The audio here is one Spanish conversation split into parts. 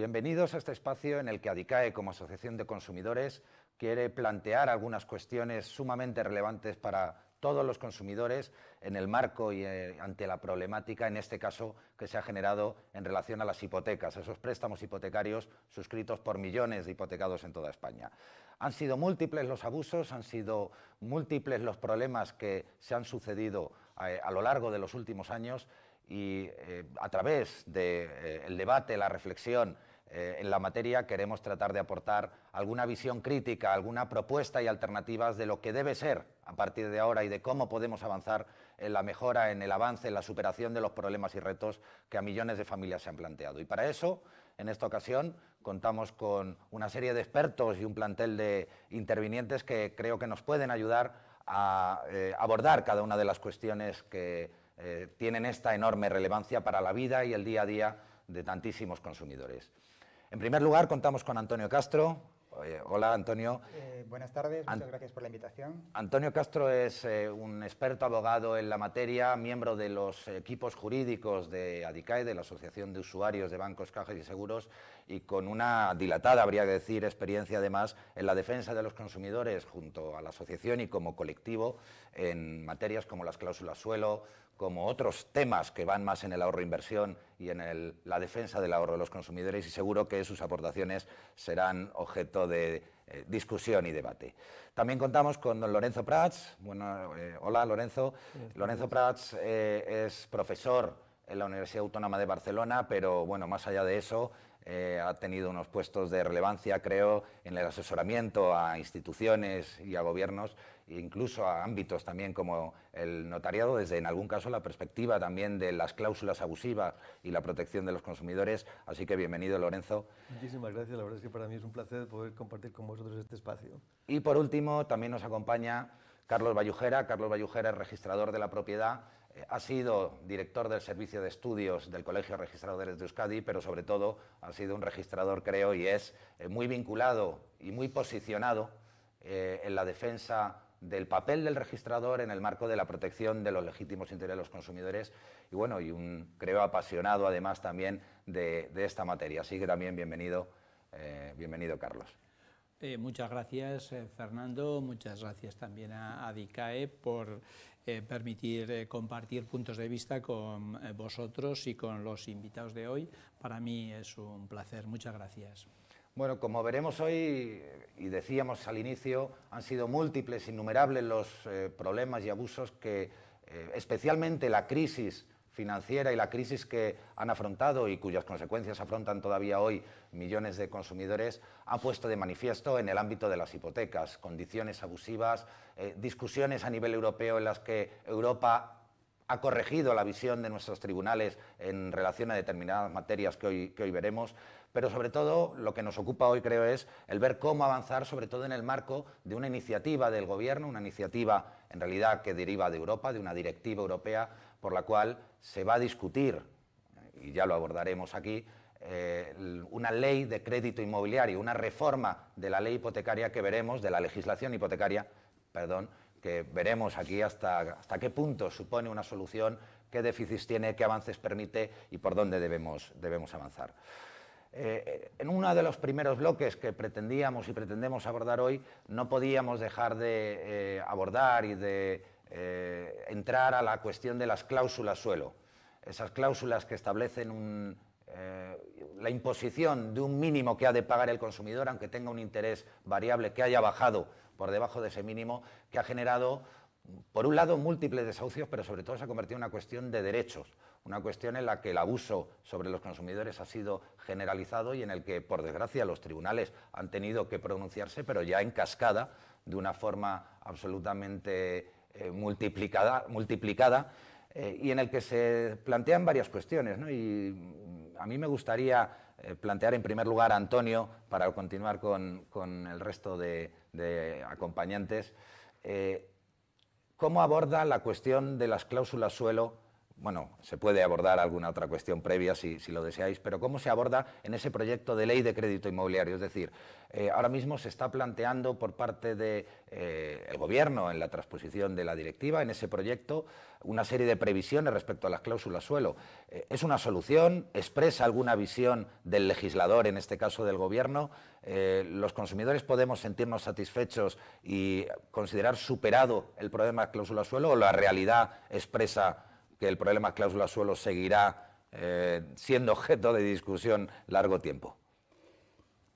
Bienvenidos a este espacio en el que ADICAE, como Asociación de Consumidores, quiere plantear algunas cuestiones sumamente relevantes para todos los consumidores en el marco y ante la problemática, en este caso, que se ha generado en relación a las hipotecas, esos préstamos hipotecarios suscritos por millones de hipotecados en toda España. Han sido múltiples los abusos, han sido múltiples los problemas que se han sucedido a lo largo de los últimos años y a través del debate, la reflexión en la materia, queremos tratar de aportar alguna visión crítica, alguna propuesta y alternativas de lo que debe ser a partir de ahora y de cómo podemos avanzar en la mejora, en el avance, en la superación de los problemas y retos que a millones de familias se han planteado. Y para eso, en esta ocasión, contamos con una serie de expertos y un plantel de intervinientes que creo que nos pueden ayudar a abordar cada una de las cuestiones que tienen esta enorme relevancia para la vida y el día a día de tantísimos consumidores. En primer lugar, contamos con Antonio Castro. Hola, Antonio. Buenas tardes, muchas gracias por la invitación. Antonio Castro es un experto abogado en la materia, miembro de los equipos jurídicos de ADICAE, de la Asociación de Usuarios de Bancos, Cajas y Seguros, y con una dilatada, habría que decir, experiencia además en la defensa de los consumidores junto a la asociación y como colectivo en materias como las cláusulas suelo, como otros temas que van más en el ahorro-inversión y en la defensa del ahorro de los consumidores, y seguro que sus aportaciones serán objeto de discusión y debate. También contamos con don Lorenzo Prats. Bueno, hola, Lorenzo. Lorenzo Prats es profesor en la Universidad Autónoma de Barcelona, pero bueno, más allá de eso, ha tenido unos puestos de relevancia, creo, en el asesoramiento a instituciones y a gobiernos, e incluso a ámbitos también como el notariado, desde en algún caso la perspectiva también de las cláusulas abusivas y la protección de los consumidores. Así que bienvenido, Lorenzo. Muchísimas gracias, la verdad es que para mí es un placer poder compartir con vosotros este espacio. Y por último, también nos acompaña Carlos Vallujera. Carlos Vallujera es registrador de la propiedad, ha sido director del Servicio de Estudios del Colegio de Registradores de Euskadi, pero sobre todo ha sido un registrador, creo, y es muy vinculado y muy posicionado en la defensa del papel del registrador en el marco de la protección de los legítimos intereses de los consumidores y, bueno, y un, creo, apasionado además también de esta materia. Así que también bienvenido, bienvenido, Carlos. Muchas gracias, Fernando. Muchas gracias también a ADICAE por permitir compartir puntos de vista con vosotros y con los invitados de hoy. Para mí es un placer. Muchas gracias. Bueno, como veremos hoy, y decíamos al inicio, han sido múltiples, innumerables los problemas y abusos que, especialmente la crisis financiera y la crisis que han afrontado y cuyas consecuencias afrontan todavía hoy millones de consumidores, han puesto de manifiesto en el ámbito de las hipotecas, condiciones abusivas, discusiones a nivel europeo en las que Europa ha corregido la visión de nuestros tribunales en relación a determinadas materias que hoy veremos, pero sobre todo lo que nos ocupa hoy, creo, es el ver cómo avanzar, sobre todo en el marco de una iniciativa del Gobierno, una iniciativa en realidad que deriva de Europa, de una directiva europea, por la cual se va a discutir, y ya lo abordaremos aquí, una ley de crédito inmobiliario, una reforma de la ley hipotecaria que veremos, de la legislación hipotecaria, perdón, que veremos aquí hasta qué punto supone una solución, qué déficits tiene, qué avances permite y por dónde debemos avanzar. En uno de los primeros bloques que pretendíamos y pretendemos abordar hoy, no podíamos dejar de abordar y de entrar a la cuestión de las cláusulas suelo. Esas cláusulas que establecen la imposición de un mínimo que ha de pagar el consumidor, aunque tenga un interés variable que haya bajado por debajo de ese mínimo, que ha generado, por un lado, múltiples desahucios, pero sobre todo se ha convertido en una cuestión de derechos, una cuestión en la que el abuso sobre los consumidores ha sido generalizado y en el que, por desgracia, los tribunales han tenido que pronunciarse, pero ya en cascada, de una forma absolutamente multiplicada, y en el que se plantean varias cuestiones, ¿no? Y a mí me gustaría plantear en primer lugar a Antonio, para continuar con el resto de acompañantes, cómo aborda la cuestión de las cláusulas suelo bueno, se puede abordar alguna otra cuestión previa si lo deseáis, pero cómo se aborda en ese proyecto de ley de crédito inmobiliario. Es decir, ahora mismo se está planteando por parte del Gobierno, en la transposición de la directiva, en ese proyecto, una serie de previsiones respecto a las cláusulas suelo. ¿Es una solución? ¿Expresa alguna visión del legislador, en este caso del Gobierno? ¿Los consumidores podemos sentirnos satisfechos y considerar superado el problema de cláusulas suelo, o la realidad expresa que el problema de cláusula suelo seguirá siendo objeto de discusión largo tiempo?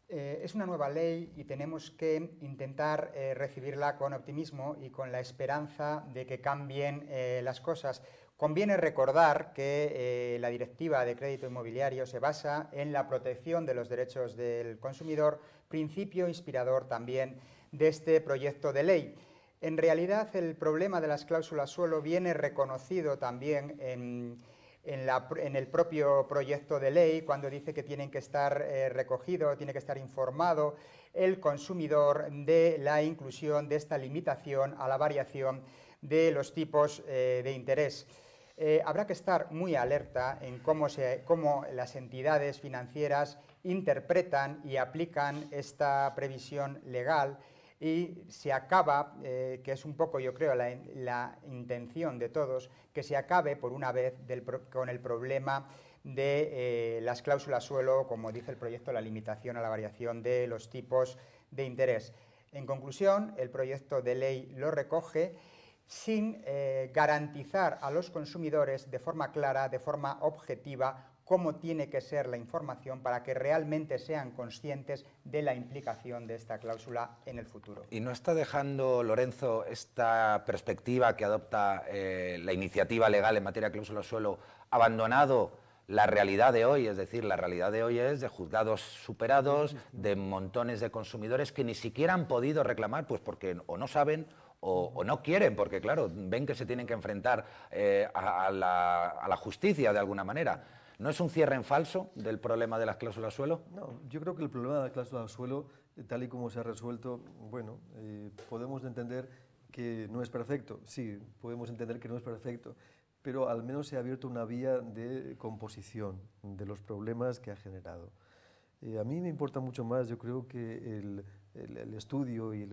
Es una nueva ley y tenemos que intentar recibirla con optimismo y con la esperanza de que cambien las cosas. Conviene recordar que la Directiva de Crédito Inmobiliario se basa en la protección de los derechos del consumidor, principio inspirador también de este proyecto de ley. En realidad, el problema de las cláusulas suelo viene reconocido también en el propio proyecto de ley, cuando dice que tienen que estar recogido, tiene que estar informado el consumidor de la inclusión de esta limitación a la variación de los tipos de interés. Habrá que estar muy alerta en cómo las entidades financieras interpretan y aplican esta previsión legal, y se acaba, que es un poco, yo creo, la intención de todos, que se acabe por una vez con el problema de las cláusulas suelo, como dice el proyecto, la limitación a la variación de los tipos de interés. En conclusión, el proyecto de ley lo recoge sin garantizar a los consumidores de forma clara, de forma objetiva, cómo tiene que ser la información para que realmente sean conscientes de la implicación de esta cláusula en el futuro. ¿Y no está dejando, Lorenzo, esta perspectiva que adopta la iniciativa legal en materia de cláusula suelo abandonado la realidad de hoy? Es decir, la realidad de hoy es de juzgados superados, de montones de consumidores que ni siquiera han podido reclamar, pues porque o no saben o no quieren, porque claro, ven que se tienen que enfrentar a la justicia de alguna manera. ¿No es un cierre en falso del problema de las cláusulas suelo? No, yo creo que el problema de la cláusula suelo, tal y como se ha resuelto, bueno, podemos entender que no es perfecto. Sí, podemos entender que no es perfecto, pero al menos se ha abierto una vía de composición de los problemas que ha generado. A mí me importa mucho más, yo creo, que el estudio y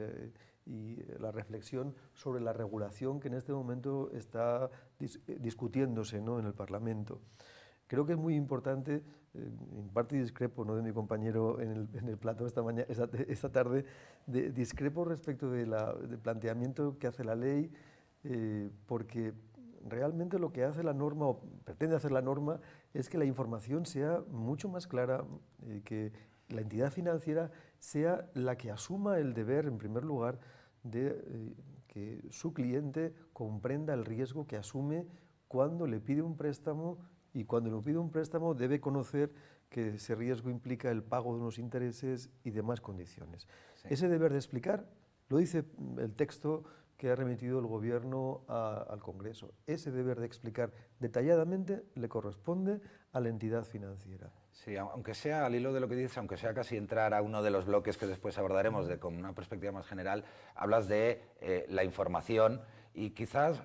la reflexión sobre la regulación que en este momento está discutiéndose, ¿no?, en el Parlamento. Creo que es muy importante, en parte discrepo, ¿no?, de mi compañero en el plato esta tarde, discrepo respecto del planteamiento que hace la ley, porque realmente lo que hace la norma, o pretende hacer la norma, es que la información sea mucho más clara, que la entidad financiera sea la que asuma el deber, en primer lugar, de que su cliente comprenda el riesgo que asume cuando le pide un préstamo, y cuando le pide un préstamo debe conocer que ese riesgo implica el pago de unos intereses y demás condiciones. Sí. Ese deber de explicar lo dice el texto que ha remitido el Gobierno al Congreso. Ese deber de explicar detalladamente le corresponde a la entidad financiera. Sí, aunque sea, al hilo de lo que dices, aunque sea casi entrar a uno de los bloques que después abordaremos con una perspectiva más general, hablas de la información. Y quizás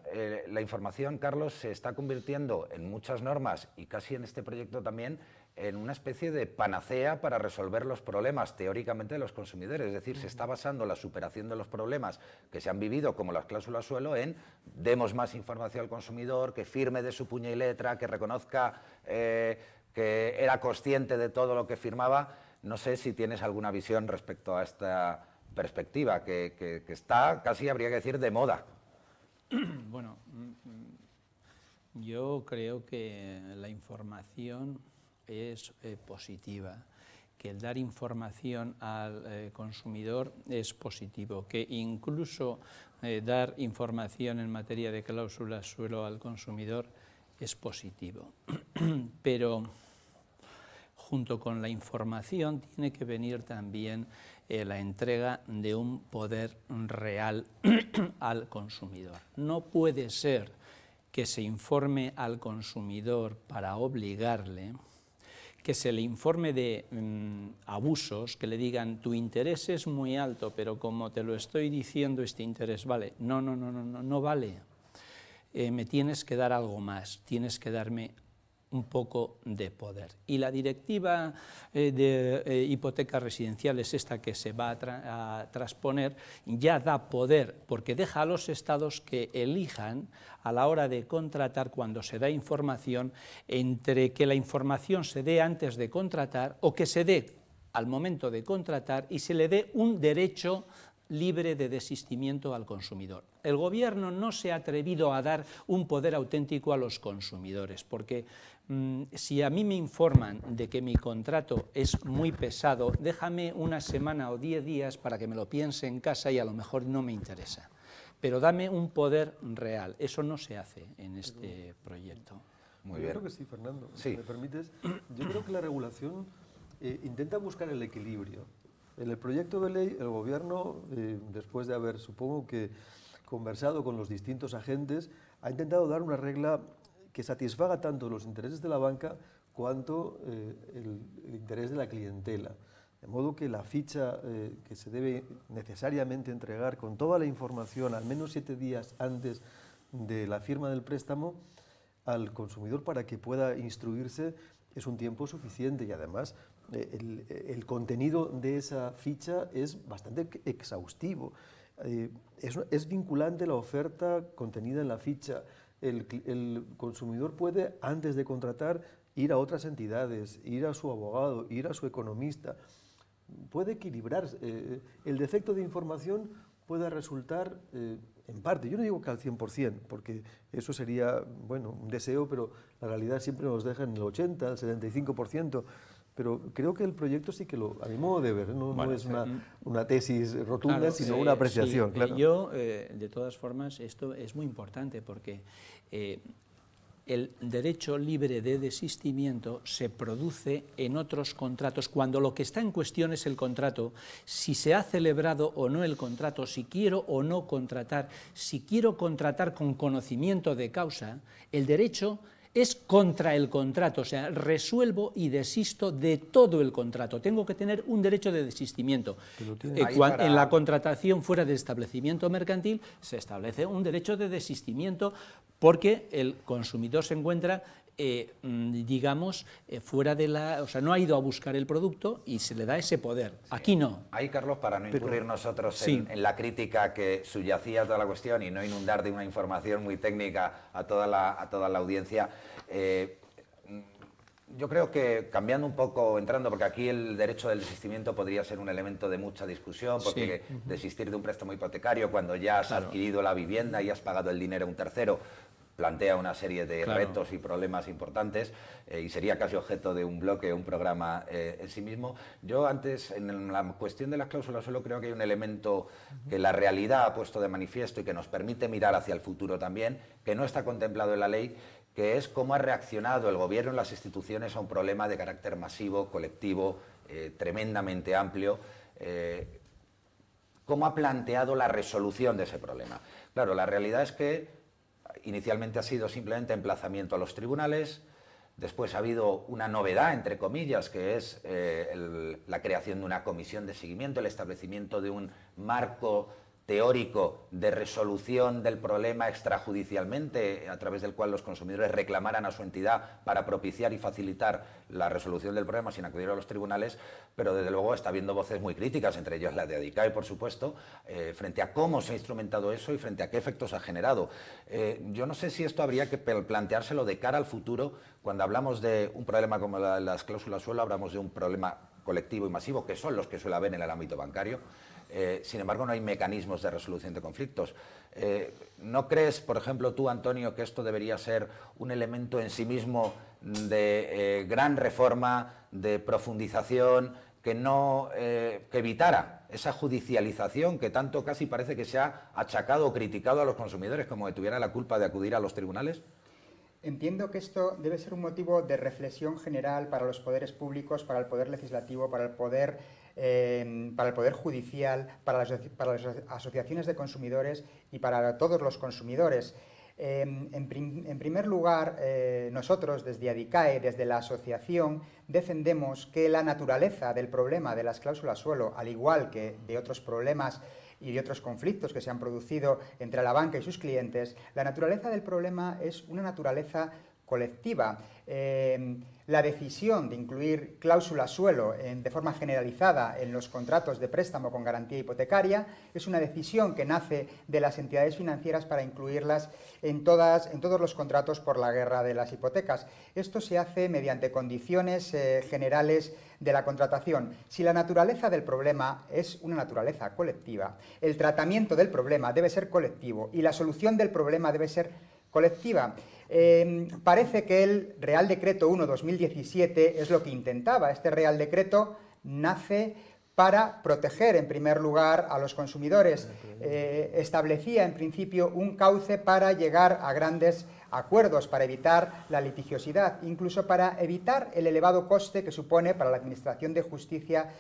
la información, Carlos, se está convirtiendo en muchas normas y casi en este proyecto también en una especie de panacea para resolver los problemas teóricamente de los consumidores. Es decir, se está basando la superación de los problemas que se han vivido, como las cláusulas suelo, en demos más información al consumidor, que firme de su puño y letra, que reconozca que era consciente de todo lo que firmaba. No sé si tienes alguna visión respecto a esta perspectiva, que está casi, habría que decir, de moda. Bueno, yo creo que la información es positiva, que el dar información al consumidor es positivo, que incluso dar información en materia de cláusulas suelo al consumidor es positivo. Pero junto con la información tiene que venir también la entrega de un poder real al consumidor. No puede ser que se informe al consumidor para obligarle, que se le informe de abusos, que le digan tu interés es muy alto, pero como te lo estoy diciendo este interés vale. No vale. me tienes que dar algo más, tienes que darme un poco de poder. Y la directiva de hipotecas residenciales, esta que se va a transponer, ya da poder, porque deja a los estados que elijan a la hora de contratar, cuando se da información, entre que la información se dé antes de contratar o que se dé al momento de contratar y se le dé un derecho libre de desistimiento al consumidor. El Gobierno no se ha atrevido a dar un poder auténtico a los consumidores, porque si a mí me informan de que mi contrato es muy pesado, déjame una semana o 10 días para que me lo piense en casa y a lo mejor no me interesa. Pero dame un poder real. Eso no se hace en este proyecto. Muy bien. Yo creo que sí, Fernando. Sí. Si me permites, yo creo que la regulación intenta buscar el equilibrio. En el proyecto de ley, el Gobierno, después de haber, supongo que, conversado con los distintos agentes, ha intentado dar una regla que satisfaga tanto los intereses de la banca cuanto el interés de la clientela. De modo que la ficha que se debe necesariamente entregar con toda la información, al menos 7 días antes de la firma del préstamo, al consumidor para que pueda instruirse, es un tiempo suficiente y además el contenido de esa ficha es bastante exhaustivo. Es vinculante la oferta contenida en la ficha. El consumidor puede, antes de contratar, ir a otras entidades, ir a su abogado, ir a su economista. Puede equilibrarse. El defecto de información puede resultar, en parte, yo no digo que al 100%, porque eso sería, bueno, un deseo, pero la realidad siempre nos deja en el 80, el 75%, pero creo que el proyecto sí que a mi modo de ver, no es una tesis rotunda, claro, sino una apreciación. Sí, claro. Yo, de todas formas, esto es muy importante porque el derecho libre de desistimiento se produce en otros contratos, cuando lo que está en cuestión es el contrato, si se ha celebrado o no el contrato, si quiero o no contratar, si quiero contratar con conocimiento de causa, el derecho es contra el contrato, o sea, resuelvo y desisto de todo el contrato. Tengo que tener un derecho de desistimiento. En la contratación fuera del establecimiento mercantil se establece un derecho de desistimiento porque el consumidor se encuentra, digamos, fuera de la... O sea, no ha ido a buscar el producto y se le da ese poder. Sí. Aquí no. Ahí, Carlos, para no incurrir nosotros en la crítica que subyacía a toda la cuestión y no inundar de una información muy técnica a toda la audiencia, yo creo que cambiando un poco, entrando, porque aquí el derecho del desistimiento podría ser un elemento de mucha discusión, porque desistir de un préstamo hipotecario cuando ya has adquirido la vivienda y has pagado el dinero a un tercero, plantea una serie de retos y problemas importantes y sería casi objeto de un bloque, un programa en sí mismo. Yo antes, en la cuestión de las cláusulas suelo, creo que hay un elemento que la realidad ha puesto de manifiesto y que nos permite mirar hacia el futuro también, que no está contemplado en la ley, que es cómo ha reaccionado el Gobierno y las instituciones a un problema de carácter masivo, colectivo, tremendamente amplio, cómo ha planteado la resolución de ese problema. Claro, la realidad es que inicialmente ha sido simplemente emplazamiento a los tribunales, después ha habido una novedad, entre comillas, que es la creación de una comisión de seguimiento, el establecimiento de un marco teórico de resolución del problema extrajudicialmente, a través del cual los consumidores reclamaran a su entidad para propiciar y facilitar la resolución del problema sin acudir a los tribunales, pero desde luego está habiendo voces muy críticas, entre ellas la de ADICAE, por supuesto, frente a cómo se ha instrumentado eso y frente a qué efectos ha generado. Yo no sé si esto habría que planteárselo de cara al futuro. Cuando hablamos de un problema como las cláusulas suelo, hablamos de un problema colectivo y masivo, que son los que suele haber en el ámbito bancario. Sin embargo, no hay mecanismos de resolución de conflictos. ¿No crees, por ejemplo, tú, Antonio, que esto debería ser un elemento en sí mismo de gran reforma, de profundización, que evitara esa judicialización que tanto casi parece que se ha achacado o criticado a los consumidores como que tuviera la culpa de acudir a los tribunales? Entiendo que esto debe ser un motivo de reflexión general para los poderes públicos, para el poder legislativo, para el poder judicial, para las asociaciones de consumidores y para todos los consumidores. En primer lugar, nosotros desde ADICAE, desde la asociación, defendemos que la naturaleza del problema de las cláusulas suelo, al igual que de otros problemas y de otros conflictos que se han producido entre la banca y sus clientes, la naturaleza del problema es una naturaleza colectiva. La decisión de incluir cláusulas suelo de forma generalizada en los contratos de préstamo con garantía hipotecaria es una decisión que nace de las entidades financieras para incluirlas en todos los contratos por la guerra de las hipotecas. Esto se hace mediante condiciones generales de la contratación. Si la naturaleza del problema es una naturaleza colectiva, el tratamiento del problema debe ser colectivo y la solución del problema debe ser colectiva. Parece que el Real Decreto 1/2017 es lo que intentaba. Este Real Decreto nace para proteger, en primer lugar, a los consumidores. Establecía, en principio, un cauce para llegar a grandes acuerdos, para evitar la litigiosidad, incluso para evitar el elevado coste que supone para la Administración de Justicia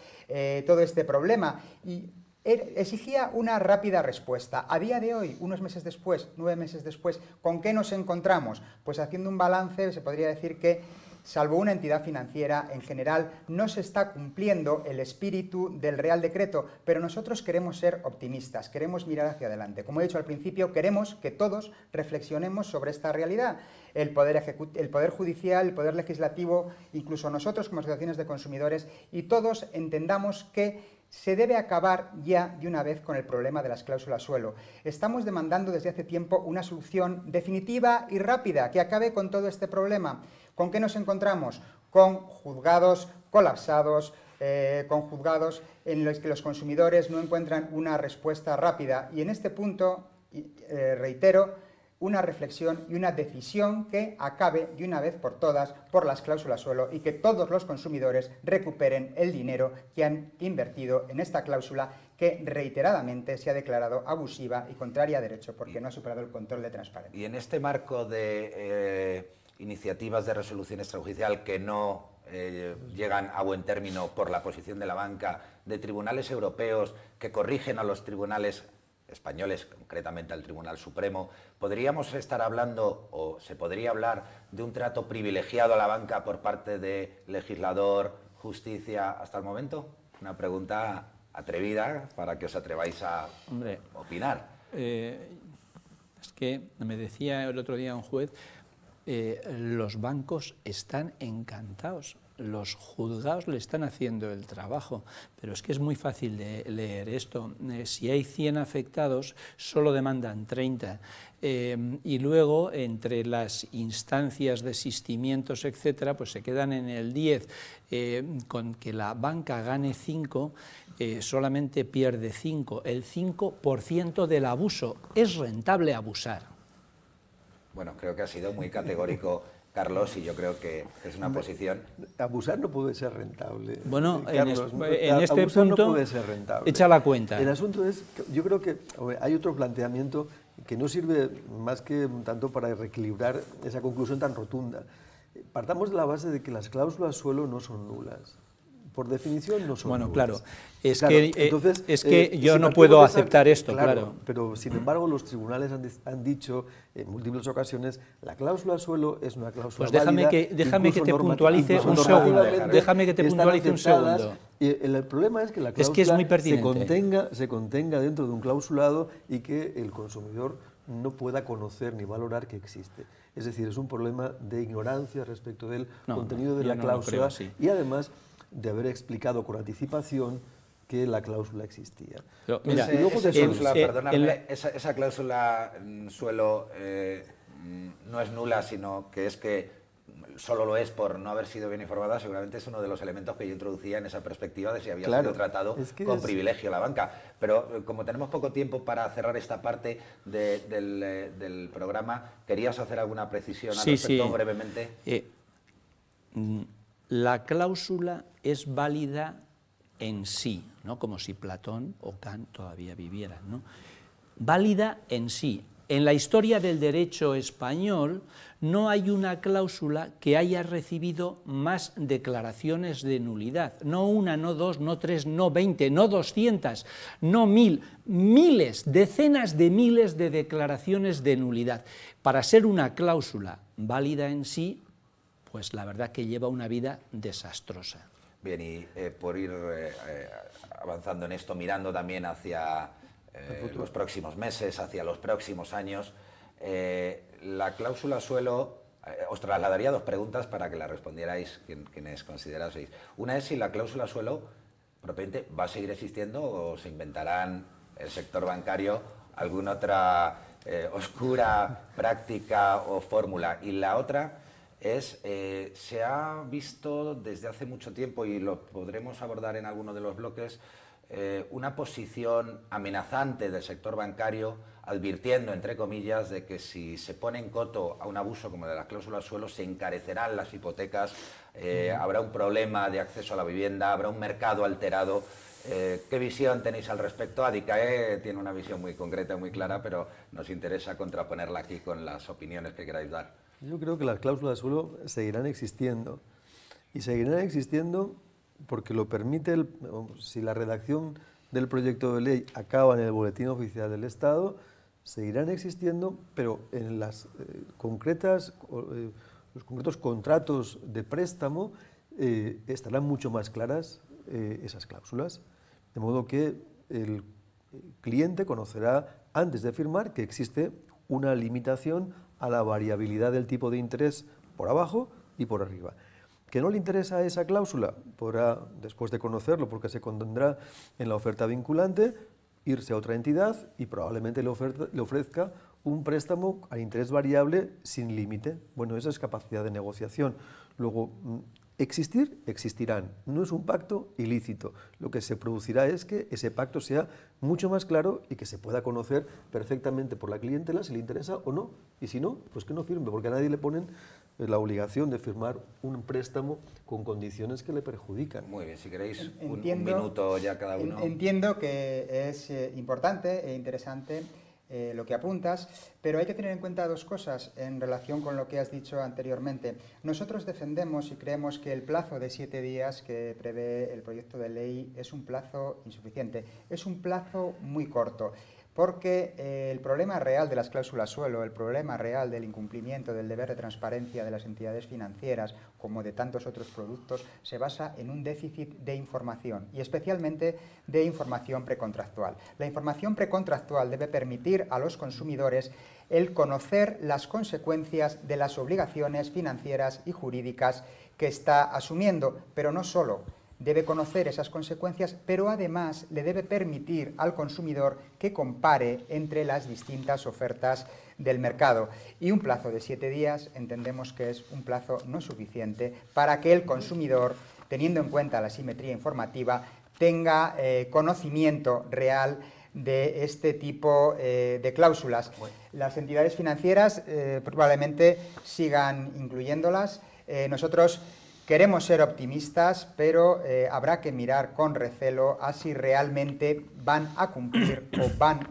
todo este problema. Y exigía una rápida respuesta. A día de hoy, unos meses después, 9 meses después, ¿con qué nos encontramos? Pues haciendo un balance, se podría decir que, salvo una entidad financiera, en general no se está cumpliendo el espíritu del Real Decreto, pero nosotros queremos ser optimistas, queremos mirar hacia adelante. Como he dicho al principio, queremos que todos reflexionemos sobre esta realidad. El Poder Judicial, el Poder Legislativo, incluso nosotros como asociaciones de consumidores, y todos entendamos que se debe acabar ya de una vez con el problema de las cláusulas suelo. Estamos demandando desde hace tiempo una solución definitiva y rápida que acabe con todo este problema. ¿Con qué nos encontramos? Con juzgados colapsados, con juzgados en los que los consumidores no encuentran una respuesta rápida. Y en este punto, reitero, una reflexión y una decisión que acabe de una vez por todas por las cláusulas suelo y que todos los consumidores recuperen el dinero que han invertido en esta cláusula que reiteradamente se ha declarado abusiva y contraria a derecho porque no ha superado el control de transparencia. Y en este marco de iniciativas de resolución extrajudicial que no llegan a buen término por la posición de la banca, de tribunales europeos que corrigen a los tribunales españoles, concretamente al Tribunal Supremo, ¿podríamos estar hablando o se podría hablar de un trato privilegiado a la banca por parte de legislador, justicia hasta el momento? Una pregunta atrevida para que os atreváis a opinar. Es que me decía el otro día un juez, los bancos están encantados. Los juzgados le están haciendo el trabajo, pero es que es muy fácil de leer esto. Si hay 100 afectados, solo demandan 30. Y luego, entre las instancias, desistimientos, etcétera, pues se quedan en el 10. Con que la banca gane 5, solamente pierde 5. El 5% del abuso. Es rentable abusar. Bueno, creo que ha sido muy categórico Carlos, y yo creo que es una posición... Abusar no puede ser rentable. Bueno, Carlos, en este punto, no puede ser rentable. Echa la cuenta. El asunto es, yo creo que hay otro planteamiento que no sirve más que tanto para reequilibrar esa conclusión tan rotunda. Partamos de la base de que las cláusulas suelo no son nulas. Por definición no son nulas. Bueno, claro, es claro, que, entonces, es que yo si no puedo partimos de aceptar esto, claro. Pero, sin embargo, los tribunales han dicho en múltiples ocasiones la cláusula suelo es una cláusula pues déjame válida, que te puntualice un segundo. Déjame que te puntualice un segundo. Y el problema es que la cláusula es muy pertinente. se contenga dentro de un clausulado y que el consumidor no pueda conocer ni valorar que existe. Es decir, es un problema de ignorancia respecto del contenido de la cláusula y además de haber explicado con anticipación que la cláusula existía. Pero, mira, esa cláusula suelo no es nula, sino que es que solo lo es por no haber sido bien informada. Seguramente es uno de los elementos que yo introducía en esa perspectiva de si había sido tratado con privilegio la banca. Pero como tenemos poco tiempo para cerrar esta parte del programa, ¿querías hacer alguna precisión al respecto brevemente? La cláusula es válida en sí, ¿no? Como si Platón o Kant todavía vivieran, ¿no? Válida en sí. En la historia del derecho español no hay una cláusula que haya recibido más declaraciones de nulidad. No una, no dos, no tres, no 20, no 200, no 1000, miles, decenas de miles de declaraciones de nulidad. Para ser una cláusula válida en sí, pues la verdad que lleva una vida desastrosa. Bien, y por ir avanzando en esto, mirando también hacia los próximos meses, hacia los próximos años. La cláusula suelo, os trasladaría dos preguntas para que las respondierais quienes consideraseis. Una es si la cláusula suelo propiamente va a seguir existiendo o se inventarán el sector bancario alguna otra oscura práctica o fórmula. Y la otra es, se ha visto desde hace mucho tiempo, y lo podremos abordar en alguno de los bloques, una posición amenazante del sector bancario, advirtiendo, entre comillas, de que si se pone en coto a un abuso como el de las cláusulas suelo, se encarecerán las hipotecas, habrá un problema de acceso a la vivienda, habrá un mercado alterado. ¿Qué visión tenéis al respecto? ADICAE tiene una visión muy concreta, muy clara, pero nos interesa contraponerla aquí con las opiniones que queráis dar. Yo creo que las cláusulas suelo seguirán existiendo, y seguirán existiendo porque lo permite, si la redacción del proyecto de ley acaba en el Boletín Oficial del Estado, seguirán existiendo, pero en los concretos contratos de préstamo estarán mucho más claras esas cláusulas, de modo que el cliente conocerá antes de firmar que existe una limitación a la variabilidad del tipo de interés por abajo y por arriba. ¿Que no le interesa esa cláusula? Podrá, después de conocerlo, porque se contendrá en la oferta vinculante, irse a otra entidad y probablemente le ofrezca un préstamo a interés variable sin límite. Bueno, esa es capacidad de negociación. Luego, existirán. No es un pacto ilícito. Lo que se producirá es que ese pacto sea mucho más claro y que se pueda conocer perfectamente por la clientela si le interesa o no. Y si no, pues que no firme, porque a nadie le ponen la obligación de firmar un préstamo con condiciones que le perjudican. Muy bien, si queréis un minuto ya cada uno. Entiendo que es importante e interesante lo que apuntas, pero hay que tener en cuenta dos cosas en relación con lo que has dicho anteriormente. Nosotros defendemos y creemos que el plazo de 7 días que prevé el proyecto de ley es un plazo insuficiente, es un plazo muy corto, porque el problema real de las cláusulas suelo, el problema real del incumplimiento del deber de transparencia de las entidades financieras, como de tantos otros productos, se basa en un déficit de información, y especialmente de información precontractual. La información precontractual debe permitir a los consumidores el conocer las consecuencias de las obligaciones financieras y jurídicas que está asumiendo, pero no solo. Debe conocer esas consecuencias, pero además le debe permitir al consumidor que compare entre las distintas ofertas del mercado. Y un plazo de 7 días entendemos que es un plazo no suficiente para que el consumidor, teniendo en cuenta la simetría informativa, tenga conocimiento real de este tipo de cláusulas. Las entidades financieras probablemente sigan incluyéndolas. Nosotros queremos ser optimistas, pero habrá que mirar con recelo a si realmente van a cumplir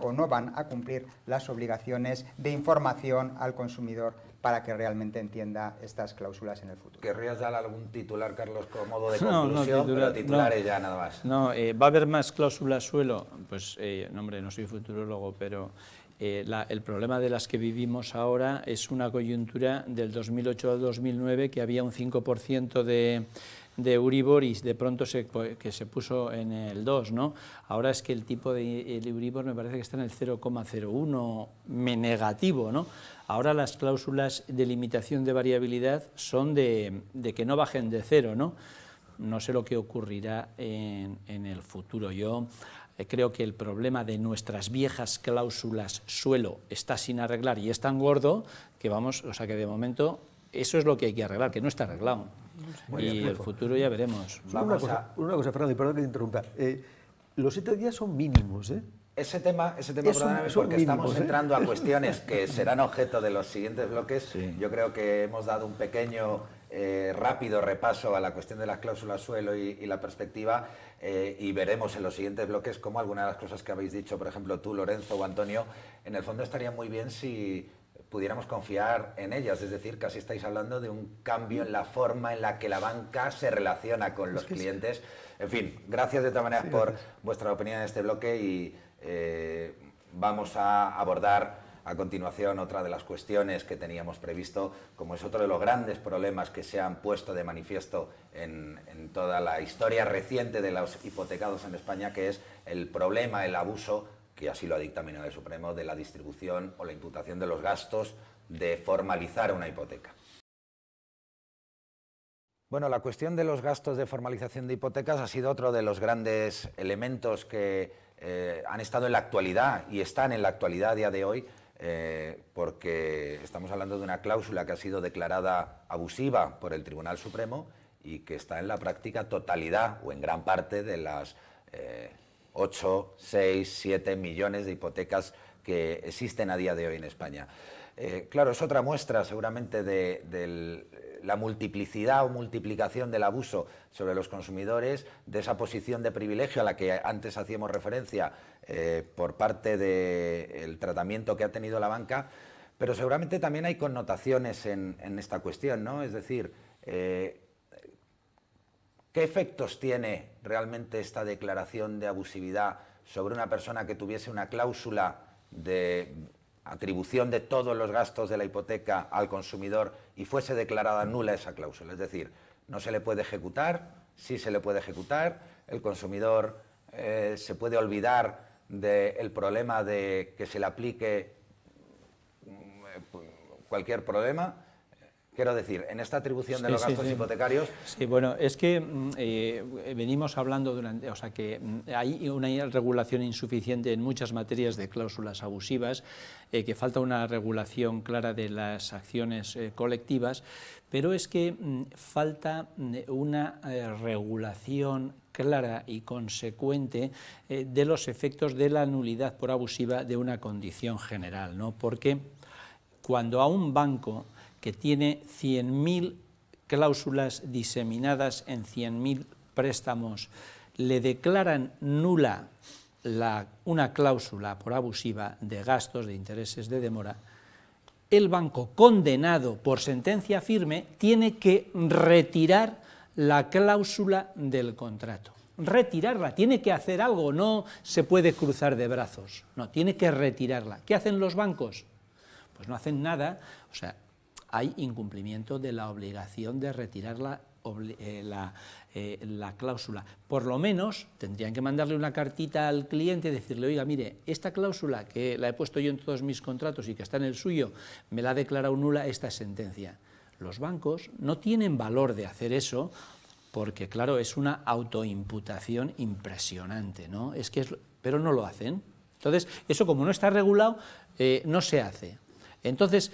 o no van a cumplir las obligaciones de información al consumidor para que realmente entienda estas cláusulas en el futuro. ¿Querrías dar algún titular, Carlos, como modo de conclusión? No, titulares ya nada más. No, ¿va a haber más cláusulas suelo? Pues, no, hombre, no soy futurólogo, pero el problema de las que vivimos ahora es una coyuntura del 2008 al 2009, que había un 5% de Euribor y de pronto que se puso en el 2, ¿no? Ahora es que el tipo de Euribor me parece que está en el 0,01 negativo, ¿no? Ahora las cláusulas de limitación de variabilidad son de que no bajen de 0, ¿no? No sé lo que ocurrirá en el futuro. Yo creo que el problema de nuestras viejas cláusulas suelo está sin arreglar y es tan gordo que vamos, o sea que de momento eso es lo que hay que arreglar, que no está arreglado. Y el futuro ya veremos. Una cosa, Fernando, y perdón que te interrumpa. Los 7 días son mínimos, ¿eh? Ese tema perdóname, porque mínimos, estamos entrando a cuestiones que serán objeto de los siguientes bloques. Sí. Yo creo que hemos dado un pequeño, rápido repaso a la cuestión de las cláusulas suelo y la perspectiva, y veremos en los siguientes bloques cómo algunas de las cosas que habéis dicho, por ejemplo tú, Lorenzo o Antonio, en el fondo estaría muy bien si pudiéramos confiar en ellas, es decir, casi estáis hablando de un cambio en la forma en la que la banca se relaciona con los clientes. En fin, gracias de todas maneras por vuestra opinión en este bloque y vamos a abordar a continuación otra de las cuestiones que teníamos previsto, como es otro de los grandes problemas que se han puesto de manifiesto en toda la historia reciente de los hipotecados en España, que es el problema, el abuso que así lo ha dictaminado el Supremo, de la distribución o la imputación de los gastos de formalizar una hipoteca. Bueno, la cuestión de los gastos de formalización de hipotecas ha sido otro de los grandes elementos que han estado en la actualidad y están en la actualidad a día de hoy, porque estamos hablando de una cláusula que ha sido declarada abusiva por el Tribunal Supremo y que está en la práctica totalidad o en gran parte de las 8, 6, 7 millones de hipotecas que existen a día de hoy en España. Claro, es otra muestra seguramente de la multiplicidad o multiplicación del abuso sobre los consumidores, de esa posición de privilegio a la que antes hacíamos referencia por parte del tratamiento que ha tenido la banca, pero seguramente también hay connotaciones en esta cuestión, ¿no? Es decir, ¿qué efectos tiene realmente esta declaración de abusividad sobre una persona que tuviese una cláusula de atribución de todos los gastos de la hipoteca al consumidor y fuese declarada nula esa cláusula? Es decir, no se le puede ejecutar, sí se le puede ejecutar, el consumidor se puede olvidar del problema de que se le aplique cualquier problema. Quiero decir, en esta atribución de los gastos hipotecarios... Sí, bueno, es que venimos hablando o sea, que hay una regulación insuficiente en muchas materias de cláusulas abusivas, que falta una regulación clara de las acciones colectivas, pero es que falta una regulación clara y consecuente de los efectos de la nulidad por abusiva de una condición general, ¿no? Porque cuando a un banco que tiene 100.000 cláusulas diseminadas en 100.000 préstamos, le declaran nula una cláusula por abusiva de gastos, de intereses, de demora, el banco condenado por sentencia firme tiene que retirar la cláusula del contrato. Retirarla, tiene que hacer algo, no se puede cruzar de brazos, no, tiene que retirarla. ¿Qué hacen los bancos? Pues no hacen nada, o sea, hay incumplimiento de la obligación de retirar la cláusula. Por lo menos tendrían que mandarle una cartita al cliente y decirle, oiga, mire, esta cláusula que la he puesto yo en todos mis contratos y que está en el suyo, me la ha declarado nula esta sentencia. Los bancos no tienen valor de hacer eso porque, claro, es una autoimputación impresionante, ¿no? Pero no lo hacen. Entonces, eso como no está regulado, no se hace. Entonces,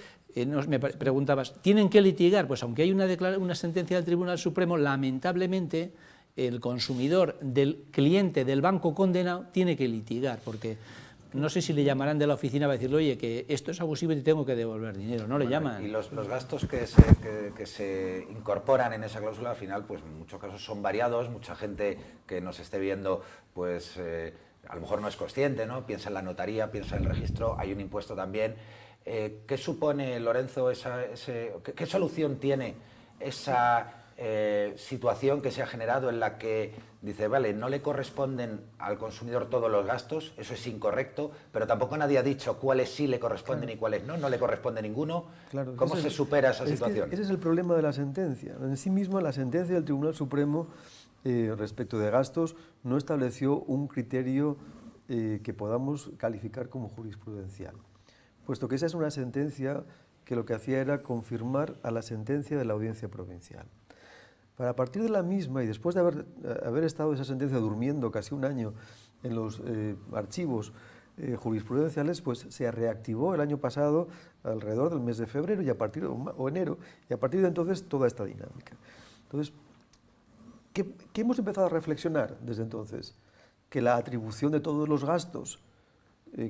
me preguntabas, ¿tienen que litigar? Pues aunque hay una sentencia del Tribunal Supremo, lamentablemente el consumidor del cliente del banco condenado tiene que litigar, porque no sé si le llamarán de la oficina para decirle, oye, que esto es abusivo y te tengo que devolver dinero, no le llaman. Y los gastos que se incorporan en esa cláusula, al final, pues en muchos casos son variados, mucha gente que nos esté viendo, pues a lo mejor no es consciente, ¿no? Piensa en la notaría, piensa en el registro, hay un impuesto también. ¿Qué supone, Lorenzo, qué solución tiene esa situación que se ha generado en la que dice, vale, no le corresponden al consumidor todos los gastos, eso es incorrecto, pero tampoco nadie ha dicho cuáles sí le corresponden y cuáles no le corresponde ninguno? Claro, ¿cómo se supera esa situación? Ese es el problema de la sentencia. En sí misma, la sentencia del Tribunal Supremo respecto de gastos no estableció un criterio que podamos calificar como jurisprudencial, puesto que esa es una sentencia que lo que hacía era confirmar a la sentencia de la Audiencia Provincial. Para partir de la misma, y después de haber estado esa sentencia durmiendo casi un año en los archivos jurisprudenciales, pues se reactivó el año pasado alrededor del mes de febrero o enero, y a partir de entonces toda esta dinámica. Entonces, ¿qué hemos empezado a reflexionar desde entonces? Que la atribución de todos los gastos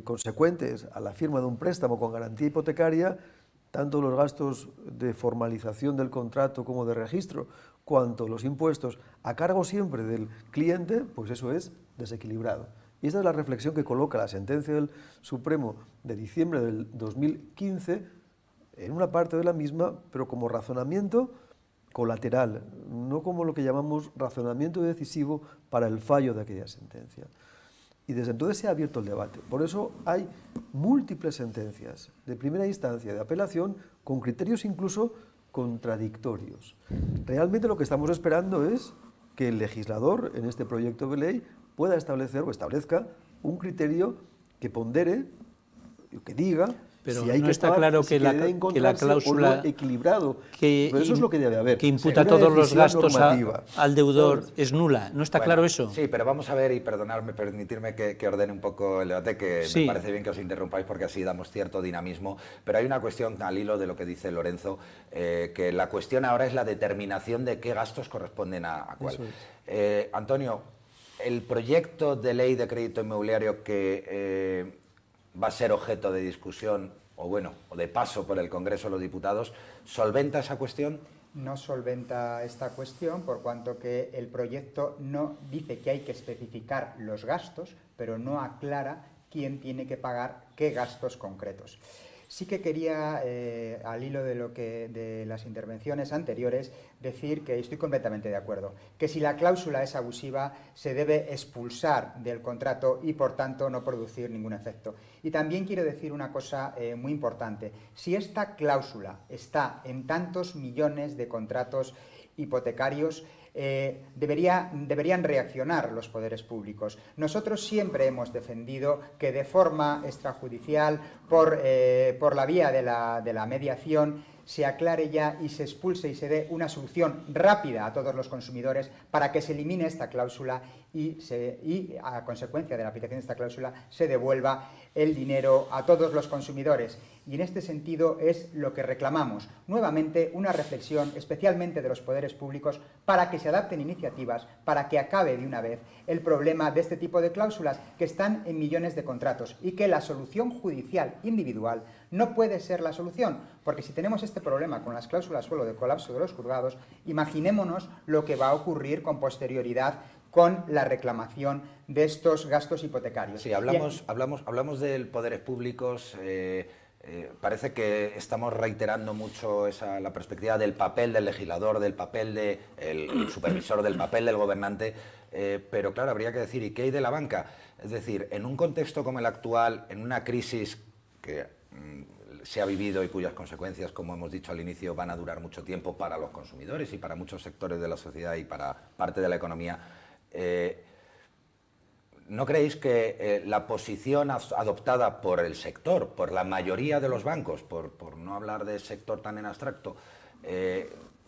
consecuentes a la firma de un préstamo con garantía hipotecaria, tanto los gastos de formalización del contrato como de registro, cuanto los impuestos a cargo siempre del cliente, pues eso es desequilibrado. Y esta es la reflexión que coloca la sentencia del Supremo de diciembre del 2015 en una parte de la misma, pero como razonamiento colateral, no como lo que llamamos razonamiento decisivo para el fallo de aquella sentencia. Y desde entonces se ha abierto el debate. Por eso hay múltiples sentencias de primera instancia, de apelación, con criterios incluso contradictorios. Realmente lo que estamos esperando es que el legislador, en este proyecto de ley, pueda establecer o establezca un criterio que pondere, que diga, pero si hay no que está pagar, claro si que la cláusula o no equilibrado. que Pero eso es lo que debe haber. que imputa Una todos los decisión gastos normativa. al deudor es nula. ¿No está Bueno, claro eso? Sí, pero vamos a ver, y perdonadme, permitirme que ordene un poco el debate, que Sí. me parece bien que os interrumpáis porque así damos cierto dinamismo, pero hay una cuestión al hilo de lo que dice Lorenzo, que la cuestión ahora es la determinación de qué gastos corresponden a cuál. Antonio, el proyecto de ley de crédito inmobiliario que va a ser objeto de discusión, o bueno, o de paso por el Congreso de los Diputados, ¿solventa esa cuestión? No solventa esta cuestión por cuanto que el proyecto no dice que hay que especificar los gastos, pero no aclara quién tiene que pagar qué gastos concretos. Sí que quería, al hilo de las intervenciones anteriores, decir que estoy completamente de acuerdo, que si la cláusula es abusiva se debe expulsar del contrato y por tanto no producir ningún efecto. Y también quiero decir una cosa muy importante, si esta cláusula está en tantos millones de contratos hipotecarios, deberían reaccionar los poderes públicos. Nosotros siempre hemos defendido que de forma extrajudicial, por la vía de la mediación, se aclare ya y se expulse y se dé una solución rápida a todos los consumidores para que se elimine esta cláusula y a consecuencia de la aplicación de esta cláusula se devuelva el dinero a todos los consumidores. Y en este sentido es lo que reclamamos. Nuevamente, una reflexión, especialmente de los poderes públicos, para que se adapten iniciativas, para que acabe de una vez el problema de este tipo de cláusulas que están en millones de contratos y que la solución judicial individual no puede ser la solución, porque si tenemos este problema con las cláusulas suelo de colapso de los juzgados, imaginémonos lo que va a ocurrir con posterioridad con la reclamación de estos gastos hipotecarios. Sí, hablamos de poderes públicos, parece que estamos reiterando mucho la perspectiva del papel del legislador, del papel del supervisor, del papel del gobernante, pero claro, habría que decir, ¿y qué hay de la banca? Es decir, en un contexto como el actual, en una crisis que se ha vivido y cuyas consecuencias, como hemos dicho al inicio, van a durar mucho tiempo para los consumidores y para muchos sectores de la sociedad y para parte de la economía, ¿no creéis que la posición adoptada por el sector, por la mayoría de los bancos, por no hablar de sector tan en abstracto,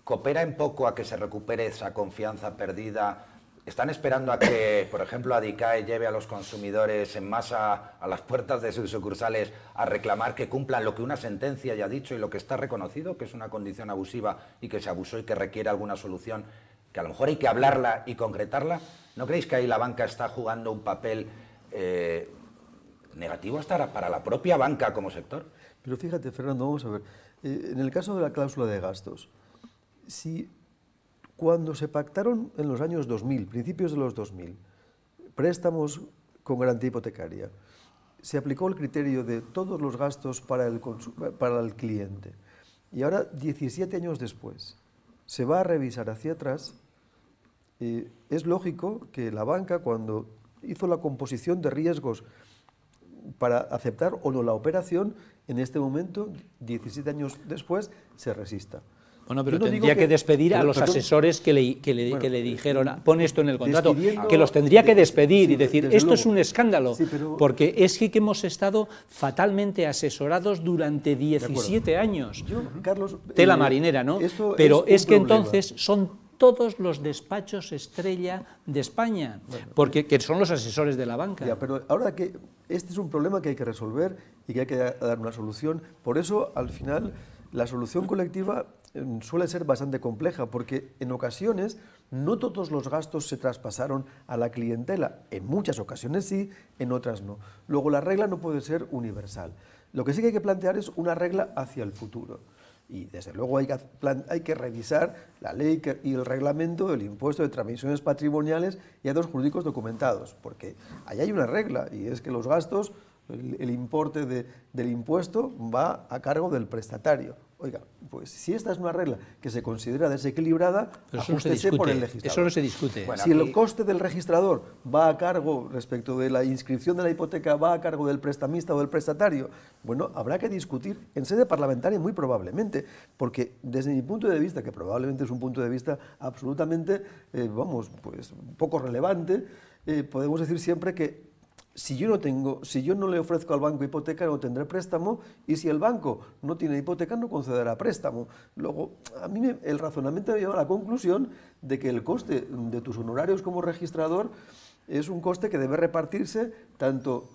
coopera en poco a que se recupere esa confianza perdida? ¿Están esperando a que, por ejemplo, Adicae lleve a los consumidores en masa a las puertas de sus sucursales a reclamar que cumplan lo que una sentencia ya ha dicho y lo que está reconocido, que es una condición abusiva y que se abusó y que requiere alguna solución, que a lo mejor hay que hablarla y concretarla? ¿No creéis que ahí la banca está jugando un papel negativo hasta para la propia banca como sector? Pero fíjate, Fernando, vamos a ver. En el caso de la cláusula de gastos, si cuando se pactaron en los años 2000, principios de los 2000, préstamos con garantía hipotecaria, se aplicó el criterio de todos los gastos para el cliente. Y ahora, 17 años después, se va a revisar hacia atrás. Es lógico que la banca, cuando hizo la composición de riesgos para aceptar o no la operación, en este momento, 17 años después, se resista. Bueno, pero tendría que despedir a los asesores que le dijeron, pon esto en el contrato, que los tendría que despedir y decir, esto es un escándalo, porque es que hemos estado fatalmente asesorados durante 17 años. Carlos, tela marinera, ¿no? Pero es que entonces son todos los despachos estrella de España, porque que son los asesores de la banca. Ya, pero ahora que este es un problema que hay que resolver y que hay que dar una solución, por eso al final la solución colectiva suele ser bastante compleja, porque en ocasiones no todos los gastos se traspasaron a la clientela. En muchas ocasiones sí, en otras no. Luego, la regla no puede ser universal. Lo que sí que hay que plantear es una regla hacia el futuro. Y desde luego hay que revisar la ley y el reglamento del impuesto de transmisiones patrimoniales y actos jurídicos documentados, porque ahí hay una regla, y es que los gastos, el importe del impuesto va a cargo del prestatario. Oiga, pues si esta es una regla que se considera desequilibrada, ajústese por el legislador. Eso no se discute. Bueno, si el coste del registrador va a cargo, respecto de la inscripción de la hipoteca, va a cargo del prestamista o del prestatario, bueno, habrá que discutir en sede parlamentaria muy probablemente, porque desde mi punto de vista, que probablemente es un punto de vista absolutamente, poco relevante, podemos decir siempre que si yo no le ofrezco al banco hipoteca, no tendré préstamo, y si el banco no tiene hipoteca, no concederá préstamo. Luego, a mí el razonamiento me lleva a la conclusión de que el coste de tus honorarios como registrador es un coste que debe repartirse tanto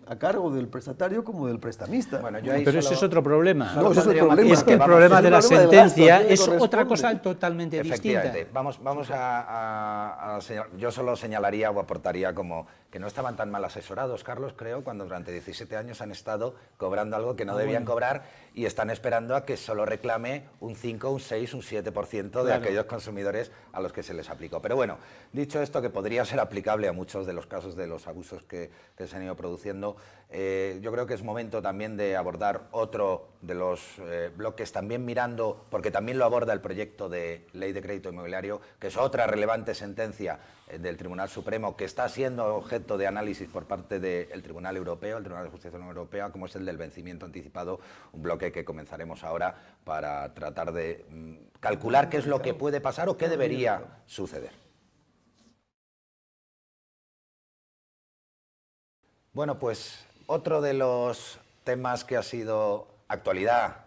a cargo del prestatario como del prestamista. Bueno, pero ese es otro problema. No, ese es el problema. Es que el problema de la sentencia es otra cosa totalmente distinta. Efectivamente. Vamos a señalar. Yo solo señalaría o aportaría como que no estaban tan mal asesorados, Carlos, creo, cuando durante 17 años han estado cobrando algo que no debían cobrar y están esperando a que solo reclame un 5, un 6, un 7% de aquellos consumidores a los que se les aplicó. Pero bueno, dicho esto, que podría ser aplicable a muchos de los casos de los abusos que se han ido produciendo, yo creo que es momento también de abordar otro de los bloques, también mirando, porque también lo aborda el proyecto de Ley de Crédito Inmobiliario, que es otra relevante sentencia del Tribunal Supremo que está siendo objeto de análisis por parte del Tribunal Europeo, el Tribunal de Justicia de la Unión Europea, como es el del vencimiento anticipado, un bloque que comenzaremos ahora para tratar de calcular qué es lo que puede pasar o qué debería suceder. Bueno, pues otro de los temas que ha sido actualidad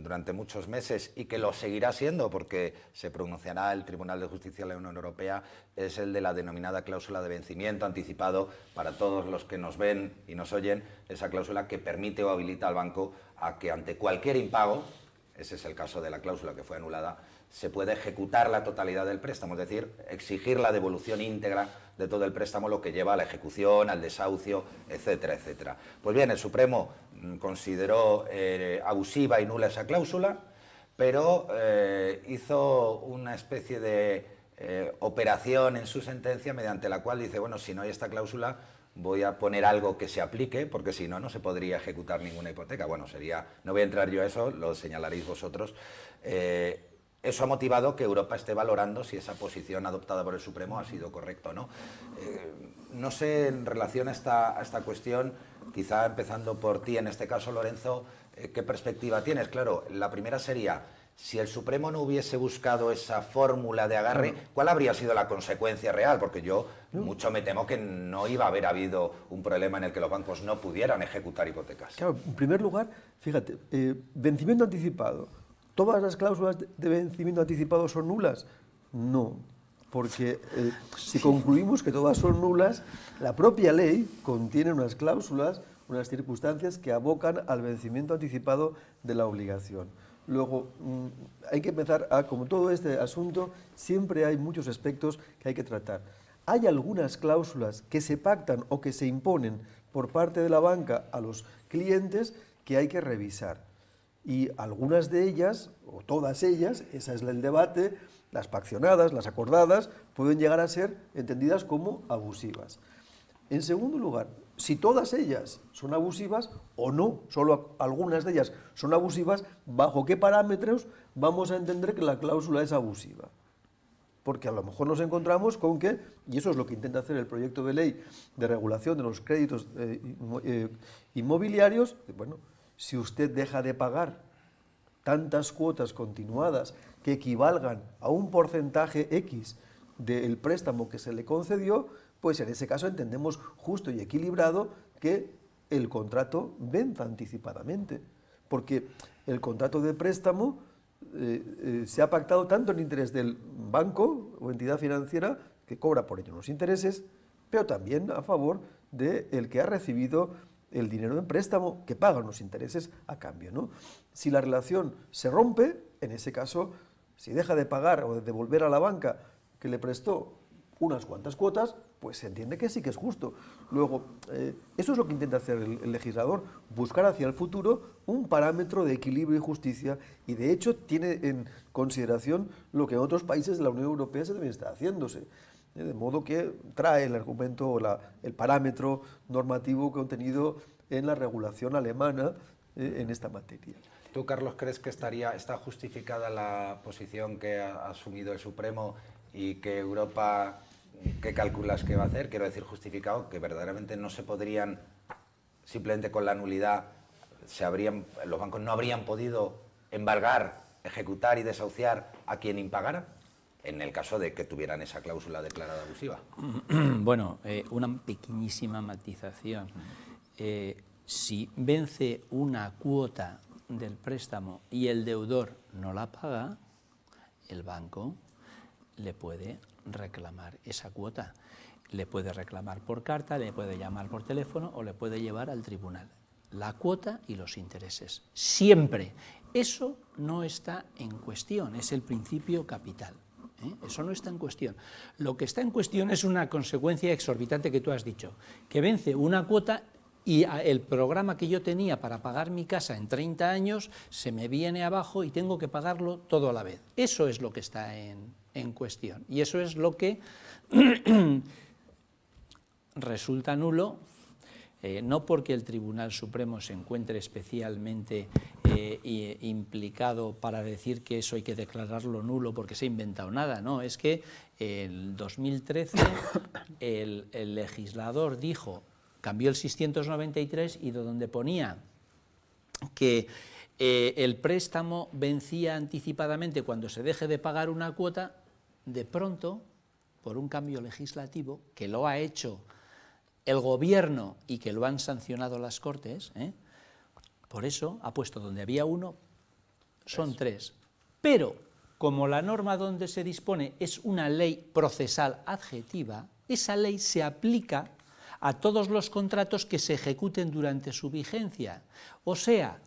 durante muchos meses y que lo seguirá siendo porque se pronunciará el Tribunal de Justicia de la Unión Europea es el de la denominada cláusula de vencimiento anticipado. Para todos los que nos ven y nos oyen, esa cláusula que permite o habilita al banco a que ante cualquier impago, ese es el caso de la cláusula que fue anulada, se puede ejecutar la totalidad del préstamo, es decir, exigir la devolución íntegra de todo el préstamo, lo que lleva a la ejecución, al desahucio, etcétera, etcétera. Pues bien, el Supremo consideró abusiva y nula esa cláusula, pero hizo una especie de operación en su sentencia mediante la cual dice, bueno, si no hay esta cláusula, voy a poner algo que se aplique, porque si no, no se podría ejecutar ninguna hipoteca. Bueno, sería, no voy a entrar yo a eso, lo señalaréis vosotros. Eso ha motivado que Europa esté valorando si esa posición adoptada por el Supremo ha sido correcta o no. No sé, en relación a esta cuestión, quizá empezando por ti, en este caso, Lorenzo, ¿qué perspectiva tienes? Claro, la primera sería, si el Supremo no hubiese buscado esa fórmula de agarre, ¿cuál habría sido la consecuencia real? Porque yo mucho me temo que no iba a haber habido un problema en el que los bancos no pudieran ejecutar hipotecas. Claro, en primer lugar, fíjate, vencimiento anticipado. ¿Todas las cláusulas de vencimiento anticipado son nulas? No, porque si concluimos que todas son nulas, la propia ley contiene unas cláusulas, unas circunstancias que abocan al vencimiento anticipado de la obligación. Luego, hay que empezar como todo este asunto, siempre hay muchos aspectos que hay que tratar. Hay algunas cláusulas que se pactan o que se imponen por parte de la banca a los clientes que hay que revisar. Y algunas de ellas, o todas ellas, ese es el debate, las paccionadas, las acordadas, pueden llegar a ser entendidas como abusivas. En segundo lugar, si todas ellas son abusivas o no, solo algunas de ellas son abusivas, ¿bajo qué parámetros vamos a entender que la cláusula es abusiva? Porque a lo mejor nos encontramos con que, y eso es lo que intenta hacer el proyecto de ley de regulación de los créditos inmobiliarios, bueno, si usted deja de pagar tantas cuotas continuadas que equivalgan a un porcentaje X del préstamo que se le concedió, pues en ese caso entendemos justo y equilibrado que el contrato venza anticipadamente, porque el contrato de préstamo se ha pactado tanto en interés del banco o entidad financiera, que cobra por ello los intereses, pero también a favor del que ha recibido el dinero en préstamo, que pagan los intereses a cambio, ¿no? Si la relación se rompe, en ese caso, si deja de pagar o de devolver a la banca que le prestó unas cuantas cuotas, pues se entiende que sí que es justo. Luego, eso es lo que intenta hacer el legislador, buscar hacia el futuro un parámetro de equilibrio y justicia, y de hecho tiene en consideración lo que en otros países de la Unión Europea se deben estar haciéndose. De modo que trae el argumento o el parámetro normativo contenido en la regulación alemana en esta materia. ¿Tú, Carlos, crees que está justificada la posición que ha asumido el Supremo y que Europa, qué calculas que va a hacer? Quiero decir, justificado, que verdaderamente no se podrían, simplemente con la nulidad, los bancos no habrían podido embargar, ejecutar y desahuciar a quien impagara. en el caso de que tuvieran esa cláusula declarada abusiva. Bueno, una pequeñísima matización. Si vence una cuota del préstamo y el deudor no la paga, el banco le puede reclamar esa cuota. Le puede reclamar por carta, le puede llamar por teléfono o le puede llevar al tribunal. La cuota y los intereses. Siempre. Eso no está en cuestión, es el principio capital. Eso no está en cuestión. Lo que está en cuestión es una consecuencia exorbitante que tú has dicho, que vence una cuota y el programa que yo tenía para pagar mi casa en 30 años se me viene abajo y tengo que pagarlo todo a la vez. Eso es lo que está en cuestión y eso es lo que resulta nulo, no porque el Tribunal Supremo se encuentre especialmente implicado para decir que eso hay que declararlo nulo porque se ha inventado nada, no, es que en 2013 el legislador dijo, cambió el 693 y de donde ponía que el préstamo vencía anticipadamente cuando se deje de pagar una cuota, de pronto, por un cambio legislativo que lo ha hecho el gobierno y que lo han sancionado las Cortes, por eso ha puesto donde había uno, son tres. Pero como la norma donde se dispone es una ley procesal adjetiva, esa ley se aplica a todos los contratos que se ejecuten durante su vigencia, o sea,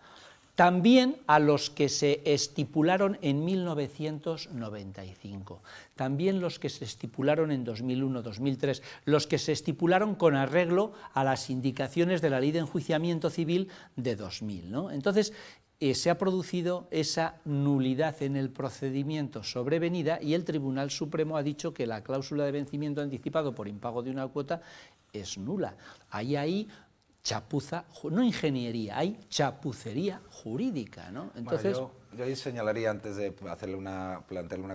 también a los que se estipularon en 1995, también los que se estipularon en 2001, 2003, los que se estipularon con arreglo a las indicaciones de la Ley de Enjuiciamiento Civil de 2000, ¿no? Entonces, se ha producido esa nulidad en el procedimiento sobrevenida y el Tribunal Supremo ha dicho que la cláusula de vencimiento anticipado por impago de una cuota es nula. Hay ahí chapuza, no ingeniería, hay chapucería jurídica, ¿no? Entonces, bueno, yo ahí señalaría, antes de plantearle una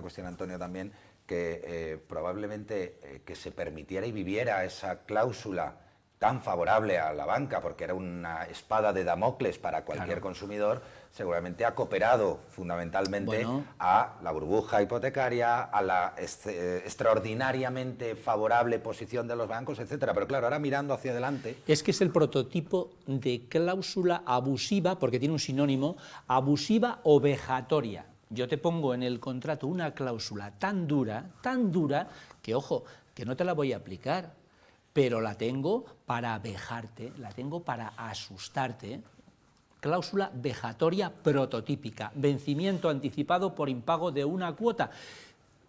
cuestión a Antonio también, que probablemente que se permitiera y viviera esa cláusula tan favorable a la banca, porque era una espada de Damocles para cualquier consumidor, seguramente ha cooperado fundamentalmente a la burbuja hipotecaria, a la extraordinariamente favorable posición de los bancos, etcétera. Pero claro, ahora mirando hacia adelante... Es que es el prototipo de cláusula abusiva, porque tiene un sinónimo, abusiva o vejatoria. Yo te pongo en el contrato una cláusula tan dura, que, ojo, que no te la voy a aplicar, pero la tengo para vejarte, la tengo para asustarte. Cláusula vejatoria prototípica, vencimiento anticipado por impago de una cuota.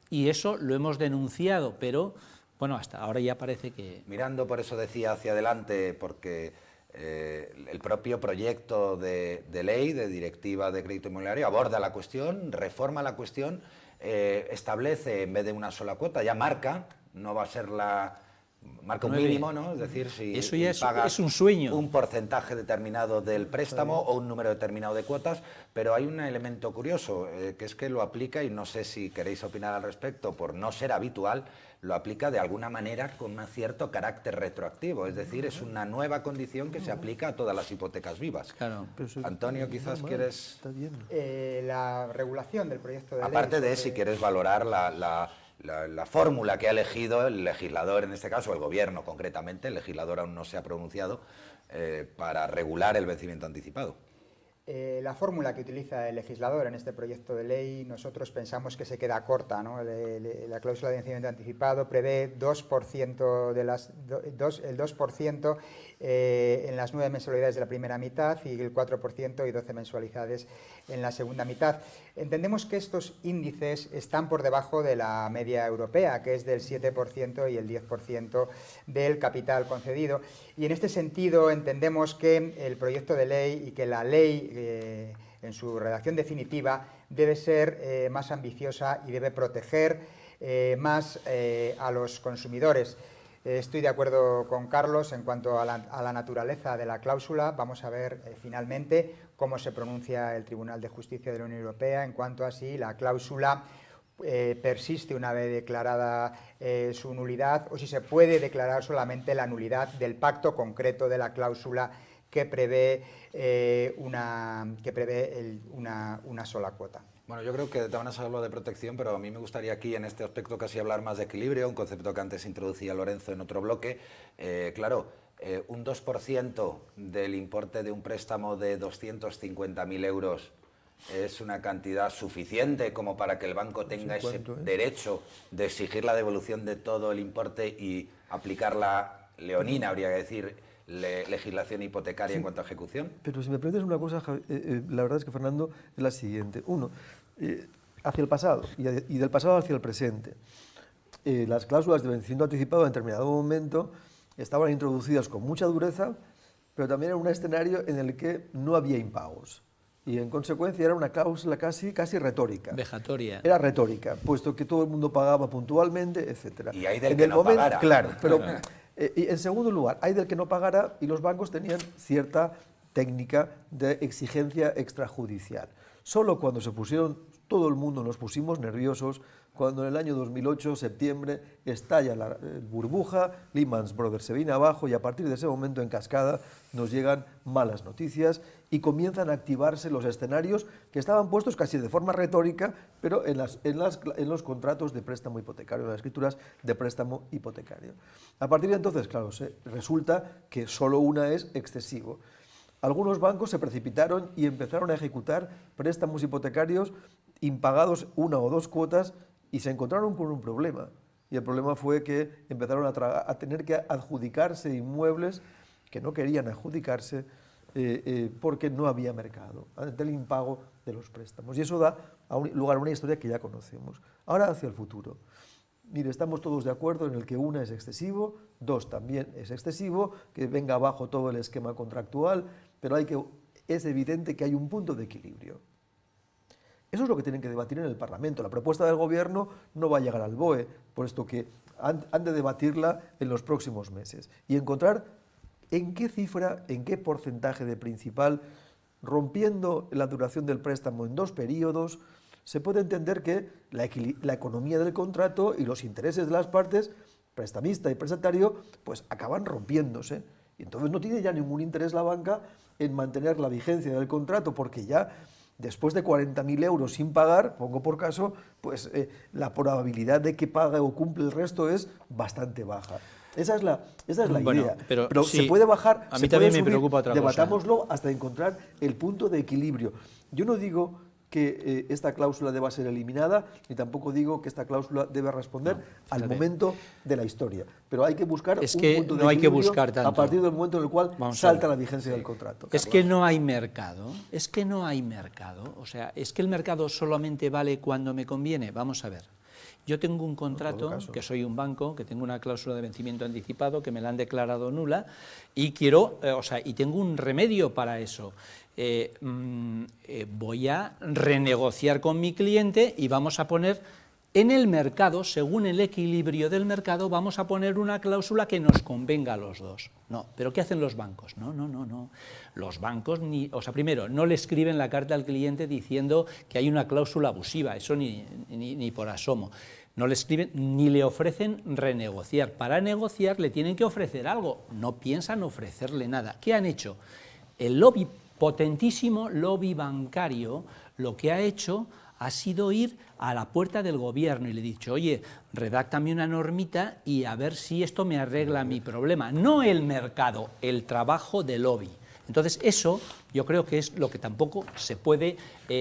Y eso lo hemos denunciado, pero bueno, hasta ahora ya parece que... Mirando, por eso decía hacia adelante, porque el propio proyecto de ley, de directiva de crédito inmobiliario, aborda la cuestión, reforma la cuestión, establece en vez de una sola cuota, ya marca, no va a ser marca un mínimo, ¿no? Es decir, si eso ya pagas es un sueño, un porcentaje determinado del préstamo o un número determinado de cuotas, pero hay un elemento curioso, que es que lo aplica, y no sé si queréis opinar al respecto, por no ser habitual, lo aplica de alguna manera con un cierto carácter retroactivo, es decir, es una nueva condición que se aplica a todas las hipotecas vivas. Claro. Antonio, quizás quieres... Está bien. La regulación del proyecto de ley... Aparte de, si quieres valorar la fórmula que ha elegido el legislador, en este caso el gobierno concretamente, el legislador aún no se ha pronunciado, para regular el vencimiento anticipado. La fórmula que utiliza el legislador en este proyecto de ley, nosotros pensamos que se queda corta, ¿no? La cláusula de vencimiento anticipado prevé 2% el 2% en las 9 mensualidades de la primera mitad y el 4% y 12 mensualidades en la segunda mitad. Entendemos que estos índices están por debajo de la media europea, que es del 7% y el 10% del capital concedido. Y en este sentido entendemos que el proyecto de ley y que la ley en su redacción definitiva debe ser más ambiciosa y debe proteger más a los consumidores. Estoy de acuerdo con Carlos en cuanto a la naturaleza de la cláusula. Vamos a ver finalmente cómo se pronuncia el Tribunal de Justicia de la Unión Europea en cuanto a si la cláusula persiste una vez declarada su nulidad o si se puede declarar solamente la nulidad del pacto concreto de la cláusula que prevé una sola cuota. Bueno, yo creo que te van a hablar de protección, pero a mí me gustaría aquí en este aspecto casi hablar más de equilibrio, un concepto que antes introducía Lorenzo en otro bloque. Un 2% del importe de un préstamo de 250.000 euros es una cantidad suficiente como para que el banco tenga ese derecho de exigir la devolución de todo el importe y aplicar la leonina, habría que decir, legislación hipotecaria en cuanto a ejecución. Pero si me preguntas una cosa, la verdad es que, Fernando, es la siguiente. Uno, hacia el pasado y del pasado hacia el presente. Las cláusulas de vencimiento anticipado en determinado momento estaban introducidas con mucha dureza, pero también era un escenario en el que no había impagos. Y en consecuencia era una cláusula casi retórica. Vejatoria. Era retórica, puesto que todo el mundo pagaba puntualmente, etc. Y hay del que no pagara. Claro, pero y en segundo lugar, hay del que no pagara y los bancos tenían cierta técnica de exigencia extrajudicial. Solo cuando se pusieron, todo el mundo nos pusimos nerviosos, cuando en el año 2008, septiembre, estalla la burbuja, Lehman Brothers se viene abajo y a partir de ese momento en cascada nos llegan malas noticias y comienzan a activarse los escenarios que estaban puestos casi de forma retórica, pero en los contratos de préstamo hipotecario, en las escrituras de préstamo hipotecario. A partir de entonces, claro, resulta que solo una es excesivo. Algunos bancos se precipitaron y empezaron a ejecutar préstamos hipotecarios impagados una o dos cuotas y se encontraron con un problema. Y el problema fue que empezaron a tener que adjudicarse inmuebles que no querían adjudicarse porque no había mercado ante el impago de los préstamos. Y eso da lugar a una historia que ya conocemos. Ahora hacia el futuro. Mire, estamos todos de acuerdo en el que una es excesivo, dos también es excesivo, que venga abajo todo el esquema contractual, pero es evidente que hay un punto de equilibrio. Eso es lo que tienen que debatir en el Parlamento. La propuesta del Gobierno no va a llegar al BOE, puesto que han de debatirla en los próximos meses y encontrar en qué cifra, en qué porcentaje de principal, rompiendo la duración del préstamo en 2 periodos, se puede entender que la economía del contrato y los intereses de las partes, prestamista y prestatario, pues acaban rompiéndose. Y entonces no tiene ya ningún interés la banca en mantener la vigencia del contrato, porque ya después de 40.000 euros sin pagar, pongo por caso, pues la probabilidad de que pague o cumple el resto es bastante baja. Esa es la idea. Pero sí, se puede bajar, a mí también me preocupa otra cosa. Debatámoslo hasta encontrar el punto de equilibrio. Yo no digo que esta cláusula deba ser eliminada, ni tampoco digo que esta cláusula debe responder al momento de la historia. Pero hay que buscar un punto de equilibrio a partir del momento en el cual salta la vigencia del contrato. Es que no hay mercado, o sea, es que el mercado solamente vale cuando me conviene. Vamos a ver. Yo tengo un contrato, que soy un banco, que tengo una cláusula de vencimiento anticipado, que me la han declarado nula, y y tengo un remedio para eso. Voy a renegociar con mi cliente y vamos a poner en el mercado, según el equilibrio del mercado, vamos a poner una cláusula que nos convenga a los dos. No, ¿pero qué hacen los bancos? No. Los bancos, primero, no le escriben la carta al cliente diciendo que hay una cláusula abusiva, eso ni por asomo. No le escriben ni le ofrecen renegociar. Para negociar le tienen que ofrecer algo, no piensan ofrecerle nada. ¿Qué han hecho? El lobby, potentísimo lobby bancario, lo que ha hecho ha sido ir a la puerta del gobierno y le he dicho, oye, redáctame una normita y a ver si esto me arregla mi problema. No el mercado, el trabajo de lobby. Entonces eso yo creo que es lo que tampoco se puede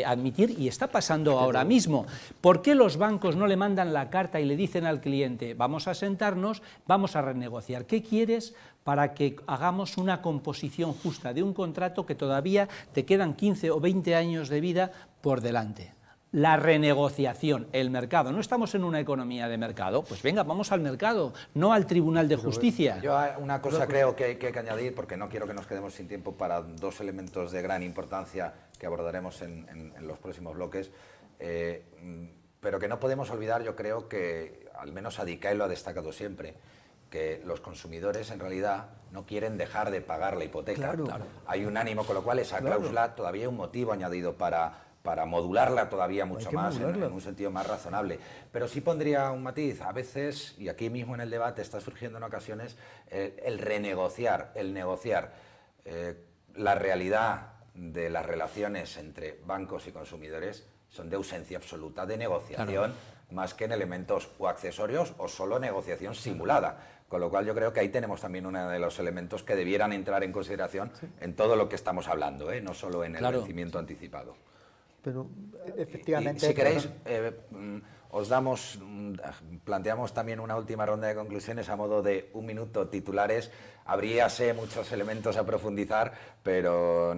admitir y está pasando ahora mismo. ¿Por qué los bancos no le mandan la carta y le dicen al cliente, vamos a sentarnos, vamos a renegociar? ¿Qué quieres para que hagamos una composición justa de un contrato que todavía te quedan 15 o 20 años de vida por delante? La renegociación, el mercado. No estamos en una economía de mercado, pues venga, vamos al mercado, no al Tribunal de Justicia. Yo una cosa creo que hay que añadir, porque no quiero que nos quedemos sin tiempo para 2 elementos de gran importancia que abordaremos en los próximos bloques, pero que no podemos olvidar, yo creo que, al menos ADICAE lo ha destacado siempre, que los consumidores en realidad no quieren dejar de pagar la hipoteca. Claro. Hay un ánimo, con lo cual esa cláusula todavía es un motivo añadido para modularla todavía mucho más, en un sentido más razonable. Pero sí pondría un matiz. A veces, y aquí mismo en el debate está surgiendo en ocasiones, el renegociar, el negociar. La realidad de las relaciones entre bancos y consumidores son de ausencia absoluta de negociación, más que en elementos o accesorios o solo negociación simulada. Con lo cual yo creo que ahí tenemos también uno de los elementos que debieran entrar en consideración en todo lo que estamos hablando, no solo en el vencimiento anticipado. Pero efectivamente, si queréis, planteamos también una última ronda de conclusiones a modo de 1 minuto titulares. Habríase muchos elementos a profundizar, pero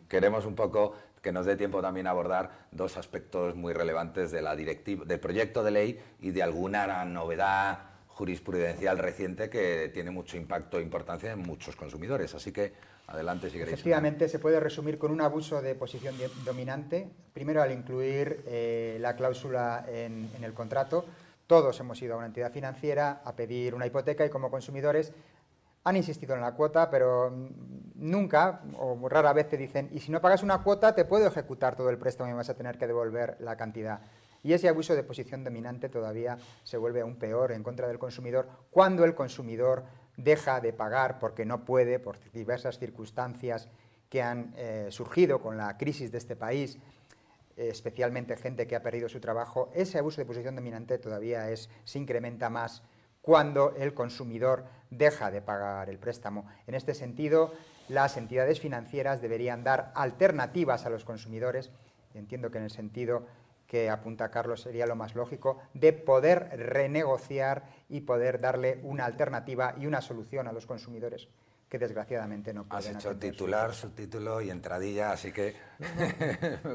queremos un poco que nos dé tiempo también a abordar 2 aspectos muy relevantes de la directiva, del proyecto de ley y de alguna novedad jurisprudencial reciente que tiene mucho impacto e importancia en muchos consumidores. Así que adelante si queréis. Efectivamente, se puede resumir con un abuso de posición dominante. Primero, al incluir la cláusula en el contrato, todos hemos ido a una entidad financiera a pedir una hipoteca y como consumidores han insistido en la cuota, pero nunca o rara vez te dicen, y si no pagas una cuota te puedo ejecutar todo el préstamo y vas a tener que devolver la cantidad. Y ese abuso de posición dominante todavía se vuelve aún peor en contra del consumidor cuando el consumidor deja de pagar porque no puede, por diversas circunstancias que han surgido con la crisis de este país, especialmente gente que ha perdido su trabajo. Ese abuso de posición dominante todavía se incrementa más cuando el consumidor deja de pagar el préstamo. En este sentido, las entidades financieras deberían dar alternativas a los consumidores. Entiendo que en el sentido que apunta Carlos sería lo más lógico, de poder renegociar y poder darle una alternativa y una solución a los consumidores que desgraciadamente no pueden. Has hecho titular, subtítulo y entradilla, así que...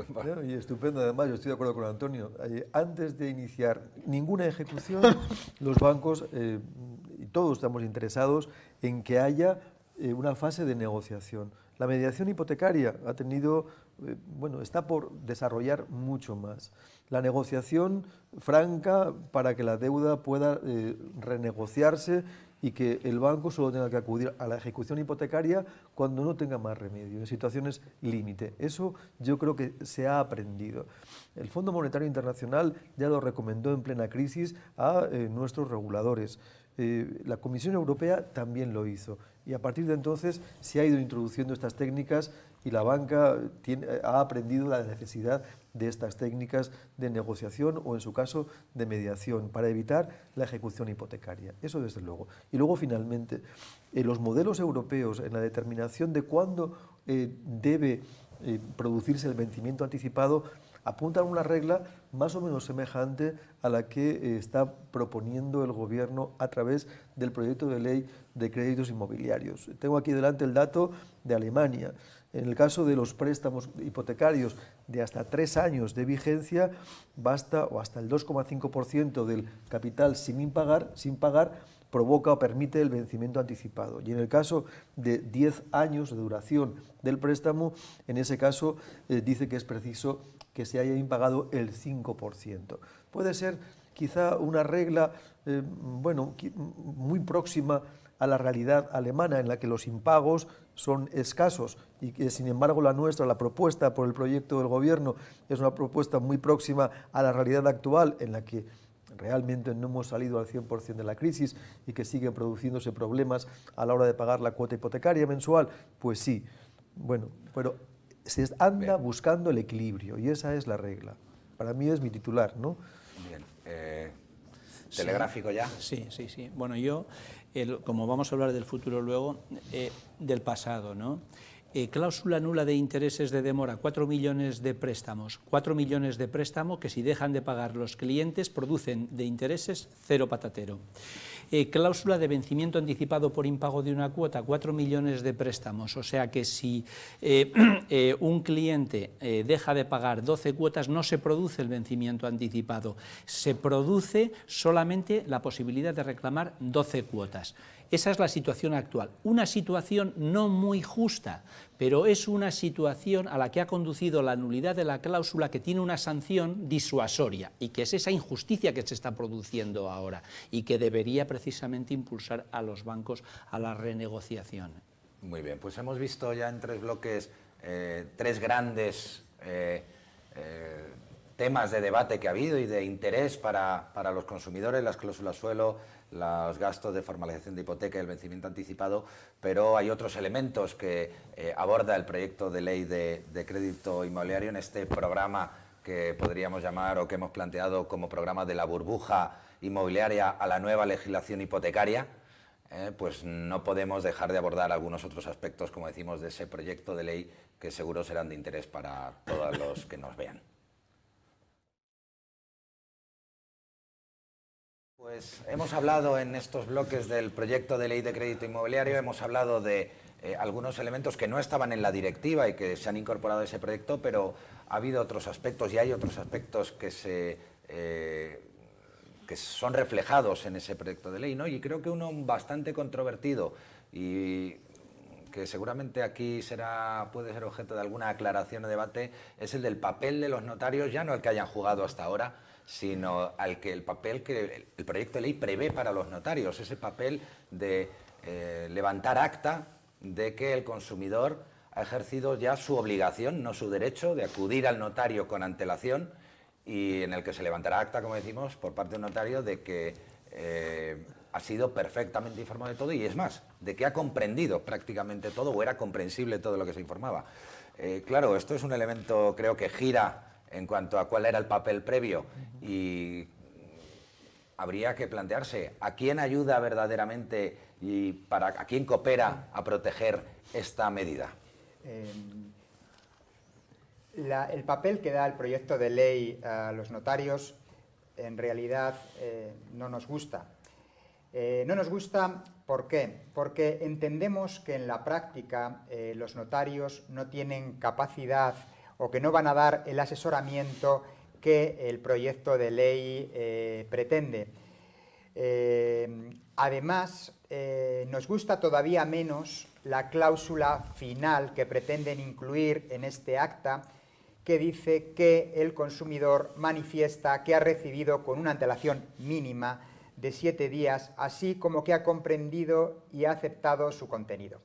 Bueno, y estupendo, además, yo estoy de acuerdo con Antonio. Antes de iniciar ninguna ejecución, los bancos, y todos estamos interesados en que haya una fase de negociación. La mediación hipotecaria ha tenido, está por desarrollar mucho más. La negociación franca para que la deuda pueda renegociarse y que el banco solo tenga que acudir a la ejecución hipotecaria cuando no tenga más remedio, en situaciones límite. Eso yo creo que se ha aprendido. El Fondo Monetario Internacional ya lo recomendó en plena crisis a nuestros reguladores. La Comisión Europea también lo hizo y a partir de entonces se ha ido introduciendo estas técnicas y la banca ha aprendido la necesidad de estas técnicas de negociación o en su caso de mediación para evitar la ejecución hipotecaria. Eso desde luego. Y luego finalmente los modelos europeos en la determinación de cuándo debe producirse el vencimiento anticipado apuntan a una regla más o menos semejante a la que está proponiendo el Gobierno a través del proyecto de ley de créditos inmobiliarios. Tengo aquí delante el dato de Alemania. En el caso de los préstamos hipotecarios de hasta 3 años de vigencia, basta o hasta el 2,5% del capital sin pagar provoca o permite el vencimiento anticipado. Y en el caso de 10 años de duración del préstamo, en ese caso dice que es preciso que se haya impagado el 5%. Puede ser quizá una regla muy próxima a la realidad alemana en la que los impagos son escasos y que sin embargo la propuesta por el proyecto del Gobierno es una propuesta muy próxima a la realidad actual en la que realmente no hemos salido al 100% de la crisis y que siguen produciéndose problemas a la hora de pagar la cuota hipotecaria mensual. Pues sí, pero se anda buscando el equilibrio y esa es la regla. Para mí es mi titular, ¿no? Bien. ¿Telegráfico ya? Sí. Bueno, como vamos a hablar del futuro luego, del pasado, ¿no? Cláusula nula de intereses de demora, 4 millones de préstamos. 4 millones de préstamos que si dejan de pagar los clientes producen de intereses 0 patatero. Cláusula de vencimiento anticipado por impago de una cuota, 4 millones de préstamos. O sea que si un cliente deja de pagar 12 cuotas, no se produce el vencimiento anticipado. Se produce solamente la posibilidad de reclamar 12 cuotas. Esa es la situación actual. Una situación no muy justa, pero es una situación a la que ha conducido la nulidad de la cláusula que tiene una sanción disuasoria y que es esa injusticia que se está produciendo ahora y que debería precisamente impulsar a los bancos a la renegociación. Muy bien, pues hemos visto ya en 3 bloques 3 grandes temas de debate que ha habido y de interés para los consumidores, las cláusulas suelo, los gastos de formalización de hipoteca y el vencimiento anticipado, pero hay otros elementos que aborda el proyecto de ley de crédito inmobiliario en este programa que podríamos llamar o que hemos planteado como programa de la burbuja inmobiliaria a la nueva legislación hipotecaria, pues no podemos dejar de abordar algunos otros aspectos, como decimos, de ese proyecto de ley que seguro serán de interés para todos los que nos vean. Pues hemos hablado en estos bloques del proyecto de ley de crédito inmobiliario, hemos hablado de algunos elementos que no estaban en la directiva y que se han incorporado a ese proyecto, pero ha habido otros aspectos y hay otros aspectos que son reflejados en ese proyecto de ley, ¿no? Y creo que uno bastante controvertido y que seguramente aquí puede ser objeto de alguna aclaración o debate, es el del papel de los notarios, ya no el que hayan jugado hasta ahora, sino el papel que el proyecto de ley prevé para los notarios, ese papel de levantar acta de que el consumidor ha ejercido ya su obligación, no su derecho, de acudir al notario con antelación, y en el que se levantará acta, como decimos, por parte de un notario de que ha sido perfectamente informado de todo, y es más, de que ha comprendido prácticamente todo o era comprensible todo lo que se informaba. Claro, esto es un elemento, creo que gira en cuanto a cuál era el papel previo, y habría que plantearse a quién ayuda verdaderamente y a quién coopera a proteger esta medida. El papel que da el proyecto de ley a los notarios en realidad no nos gusta. No nos gusta, ¿por qué? Porque entendemos que en la práctica los notarios no tienen capacidad o que no van a dar el asesoramiento que el proyecto de ley pretende. Además, nos gusta todavía menos la cláusula final que pretenden incluir en este acta, que dice que el consumidor manifiesta que ha recibido con una antelación mínima de 7 días, así como que ha comprendido y ha aceptado su contenido.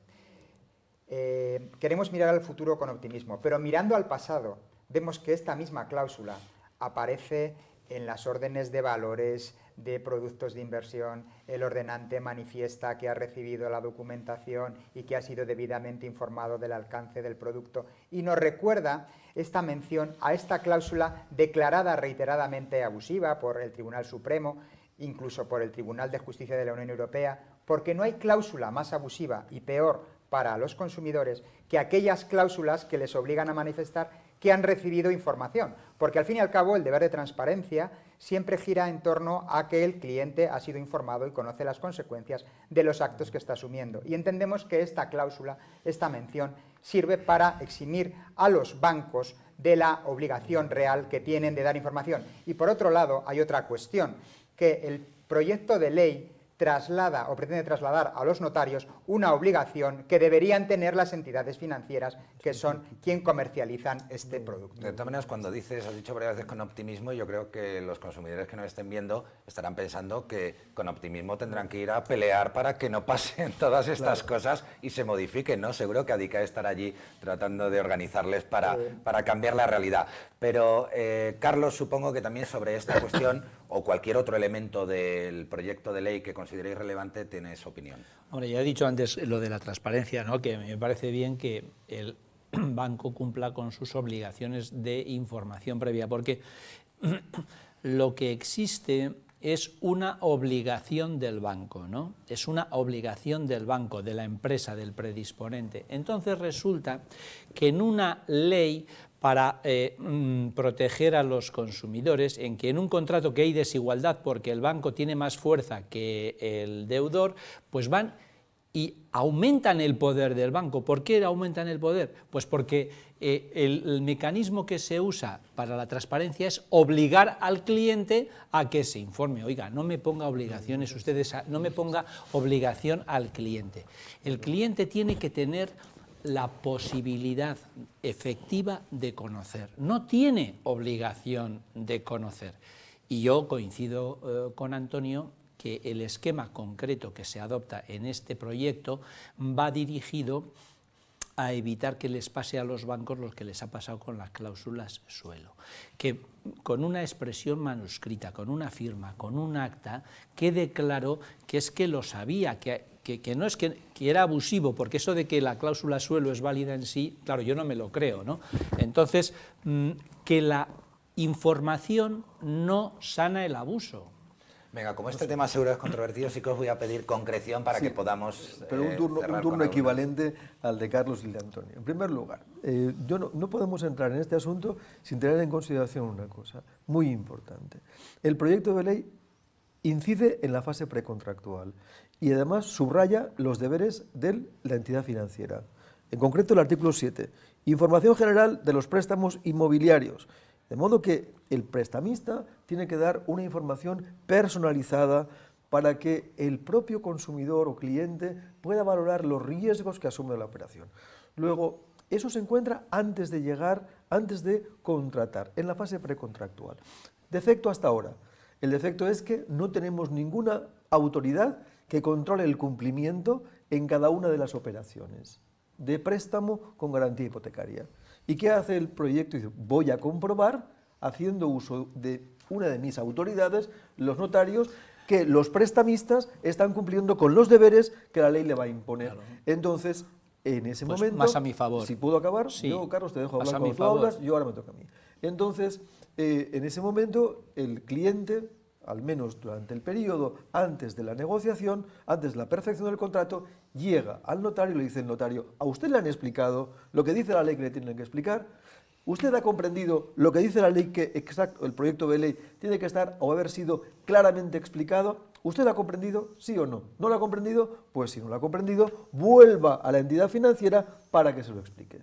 Queremos mirar al futuro con optimismo, pero mirando al pasado, vemos que esta misma cláusula aparece en las órdenes de valores de productos de inversión. El ordenante manifiesta que ha recibido la documentación y que ha sido debidamente informado del alcance del producto, y nos recuerda esta mención a esta cláusula declarada reiteradamente abusiva por el Tribunal Supremo, incluso por el Tribunal de Justicia de la Unión Europea, porque no hay cláusula más abusiva y peor para los consumidores que aquellas cláusulas que les obligan a manifestar que han recibido información, porque al fin y al cabo el deber de transparencia siempre gira en torno a que el cliente ha sido informado y conoce las consecuencias de los actos que está asumiendo. Y entendemos que esta cláusula, esta mención, sirve para eximir a los bancos de la obligación real que tienen de dar información. Y por otro lado, hay otra cuestión, que el proyecto de ley traslada o pretende trasladar a los notarios una obligación que deberían tener las entidades financieras, que son quien comercializan este producto. De todas maneras, cuando has dicho varias veces con optimismo, yo creo que los consumidores que nos estén viendo estarán pensando que con optimismo tendrán que ir a pelear para que no pasen todas estas cosas y se modifiquen, ¿no? Seguro que ADICAE estará allí tratando de organizarles para cambiar la realidad. Pero, Carlos, supongo que también sobre esta cuestión o cualquier otro elemento del proyecto de ley que consideréis relevante, tienes opinión. Hombre, ya he dicho antes lo de la transparencia, ¿no? Que me parece bien que el banco cumpla con sus obligaciones de información previa, porque lo que existe es una obligación del banco, ¿no? Es una obligación del banco, de la empresa, del predisponente. Entonces resulta que en una ley para proteger a los consumidores, en que en un contrato que hay desigualdad porque el banco tiene más fuerza que el deudor, pues van y aumentan el poder del banco. ¿Por qué aumentan el poder? Pues porque el mecanismo que se usa para la transparencia es obligar al cliente a que se informe. Oiga, no me ponga obligaciones ustedes, no me ponga obligación al cliente. El cliente tiene que tener la posibilidad efectiva de conocer, no tiene obligación de conocer. Y yo coincido con Antonio que el esquema concreto que se adopta en este proyecto va dirigido a evitar que les pase a los bancos lo que les ha pasado con las cláusulas suelo, que con una expresión manuscrita, con una firma, con un acta, quede claro que es que lo sabía, que no es que era abusivo, porque eso de que la cláusula suelo es válida en sí, claro, yo no me lo creo, ¿no? Entonces, que la información no sana el abuso. Venga, como este tema seguro es controvertido, sí que os voy a pedir concreción para que podamos pero un turno equivalente al de Carlos y el de Antonio. En primer lugar, no podemos entrar en este asunto sin tener en consideración una cosa muy importante. El proyecto de ley incide en la fase precontractual y además subraya los deberes de la entidad financiera. En concreto, el artículo 7, información general de los préstamos inmobiliarios. De modo que el prestamista tiene que dar una información personalizada para que el propio consumidor o cliente pueda valorar los riesgos que asume la operación. Luego, eso se encuentra antes de contratar, en la fase precontractual. Defecto hasta ahora. El defecto es que no tenemos ninguna autoridad que controle el cumplimiento en cada una de las operaciones de préstamo con garantía hipotecaria. ¿Y qué hace el proyecto? Dice, voy a comprobar, haciendo uso de una de mis autoridades, los notarios, que los prestamistas están cumpliendo con los deberes que la ley le va a imponer. Claro. Entonces, en ese momento, más a mi favor. Si puedo acabar, sí. Yo, Carlos, te dejo hablar cuando tú hablas, yo ahora me toca a mí. Entonces, en ese momento, el cliente, al menos durante el periodo antes de la negociación, antes de la perfección del contrato, llega al notario y le dice el notario, ¿a usted le han explicado lo que dice la ley que le tienen que explicar? ¿Usted ha comprendido lo que dice la ley que el proyecto de ley tiene que estar o haber sido claramente explicado? ¿Usted lo ha comprendido? ¿Sí o no? ¿No lo ha comprendido? Pues si no lo ha comprendido, vuelva a la entidad financiera para que se lo explique.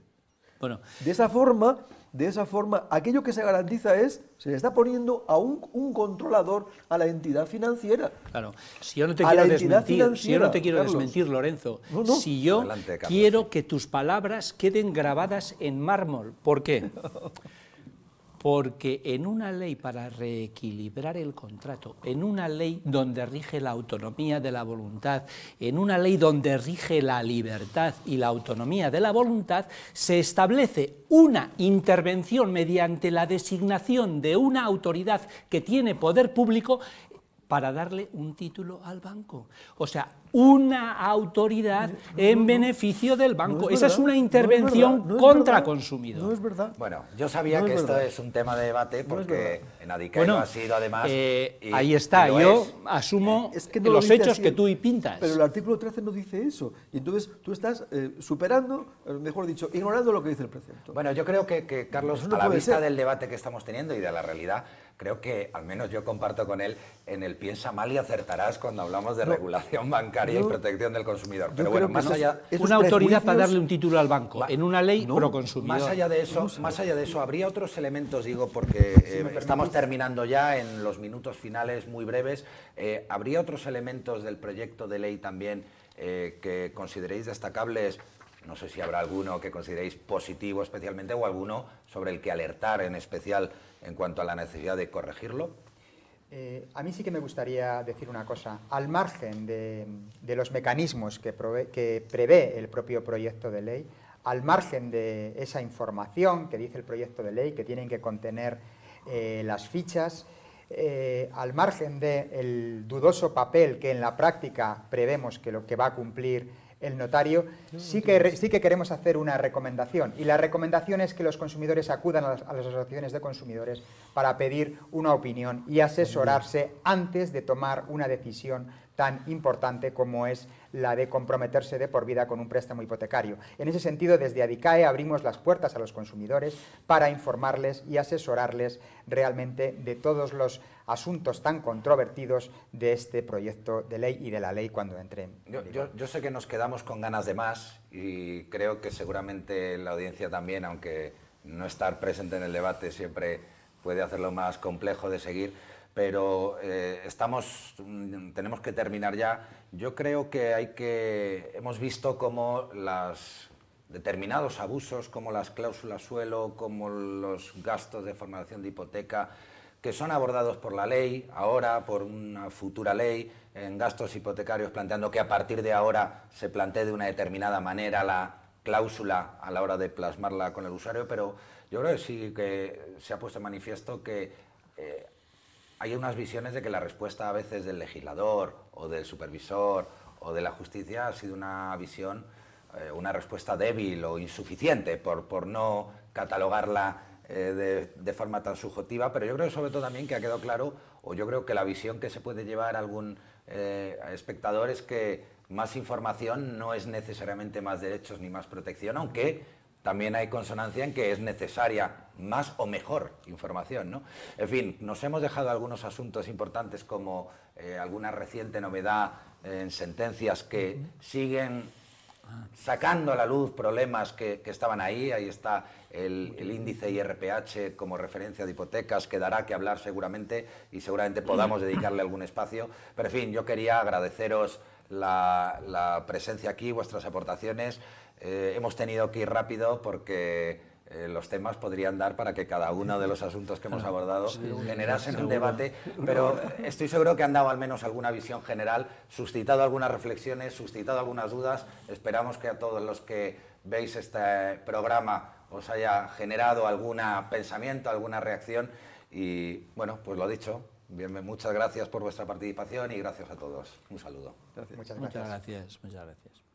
Bueno, de esa forma, aquello que se garantiza se le está poniendo a un controlador a la entidad financiera. Claro, si yo no te quiero desmentir, Lorenzo, si yo quiero que tus palabras queden grabadas en mármol, ¿por qué? Porque en una ley para reequilibrar el contrato, en una ley donde rige la autonomía de la voluntad, en una ley donde rige la libertad y la autonomía de la voluntad, se establece una intervención mediante la designación de una autoridad que tiene poder público para darle un título al banco. O sea, una autoridad en beneficio del banco. Esa es una intervención contra consumidor. No es verdad. Bueno, yo sabía que esto es un tema de debate porque en ADICAE lo ha sido además. Ahí está, yo asumo los hechos que tú pintas. Pero el artículo 13 no dice eso. Y entonces tú estás superando, mejor dicho, ignorando lo que dice el precepto. Bueno, yo creo que Carlos, a la vista del debate que estamos teniendo y de la realidad, creo que al menos yo comparto con él en el piensa mal y acertarás cuando hablamos de regulación bancaria y protección del consumidor. Pero bueno, más allá... Una autoridad para darle un título al banco, en una ley pro consumidor. Más allá de eso, habría otros elementos, digo, porque estamos terminando ya en los minutos finales muy breves, ¿habría otros elementos del proyecto de ley también que consideréis destacables? No sé si habrá alguno que consideréis positivo especialmente o alguno sobre el que alertar en especial en cuanto a la necesidad de corregirlo. A mí sí que me gustaría decir una cosa. Al margen de los mecanismos que prevé el propio proyecto de ley, al margen de esa información que dice el proyecto de ley, que tienen que contener las fichas, al margen del dudoso papel que en la práctica prevemos que lo que va a cumplir el notario, sí que queremos hacer una recomendación, y la recomendación es que los consumidores acudan a las asociaciones de consumidores para pedir una opinión y asesorarse antes de tomar una decisión tan importante como es la de comprometerse de por vida con un préstamo hipotecario. En ese sentido, desde ADICAE abrimos las puertas a los consumidores para informarles y asesorarles realmente de todos los asuntos tan controvertidos de este proyecto de ley y de la ley cuando entre en vigor. Yo sé que nos quedamos con ganas de más y creo que seguramente la audiencia también, aunque no estar presente en el debate siempre puede hacerlo más complejo de seguir, pero tenemos que terminar ya. Yo creo que hemos visto cómo determinados abusos, como las cláusulas suelo, como los gastos de formación de hipoteca, que son abordados por la ley, ahora por una futura ley, en gastos hipotecarios, planteando que a partir de ahora se plantee de una determinada manera la cláusula a la hora de plasmarla con el usuario, pero yo creo que sí que se ha puesto en manifiesto que hay unas visiones de que la respuesta a veces del legislador o del supervisor o de la justicia ha sido una visión, una respuesta débil o insuficiente por no catalogarla de forma tan subjetiva, pero yo creo sobre todo también que ha quedado claro, o yo creo que la visión que se puede llevar a algún espectador es que más información no es necesariamente más derechos ni más protección, aunque también hay consonancia en que es necesaria más o mejor información, ¿no? En fin, nos hemos dejado algunos asuntos importantes como alguna reciente novedad en sentencias que siguen sacando a la luz problemas que estaban ahí. Ahí está el índice IRPH como referencia de hipotecas, que dará que hablar seguramente y seguramente podamos dedicarle algún espacio. Pero en fin, yo quería agradeceros la presencia aquí, vuestras aportaciones. Hemos tenido que ir rápido porque los temas podrían dar para que cada uno de los asuntos que hemos abordado generasen un debate, pero estoy seguro que han dado al menos alguna visión general, suscitado algunas reflexiones, suscitado algunas dudas. Esperamos que a todos los que veis este programa os haya generado algún pensamiento, alguna reacción y, bueno, pues lo dicho, muchas gracias por vuestra participación y gracias a todos. Un saludo. Gracias. Muchas Muchas gracias. gracias, muchas gracias.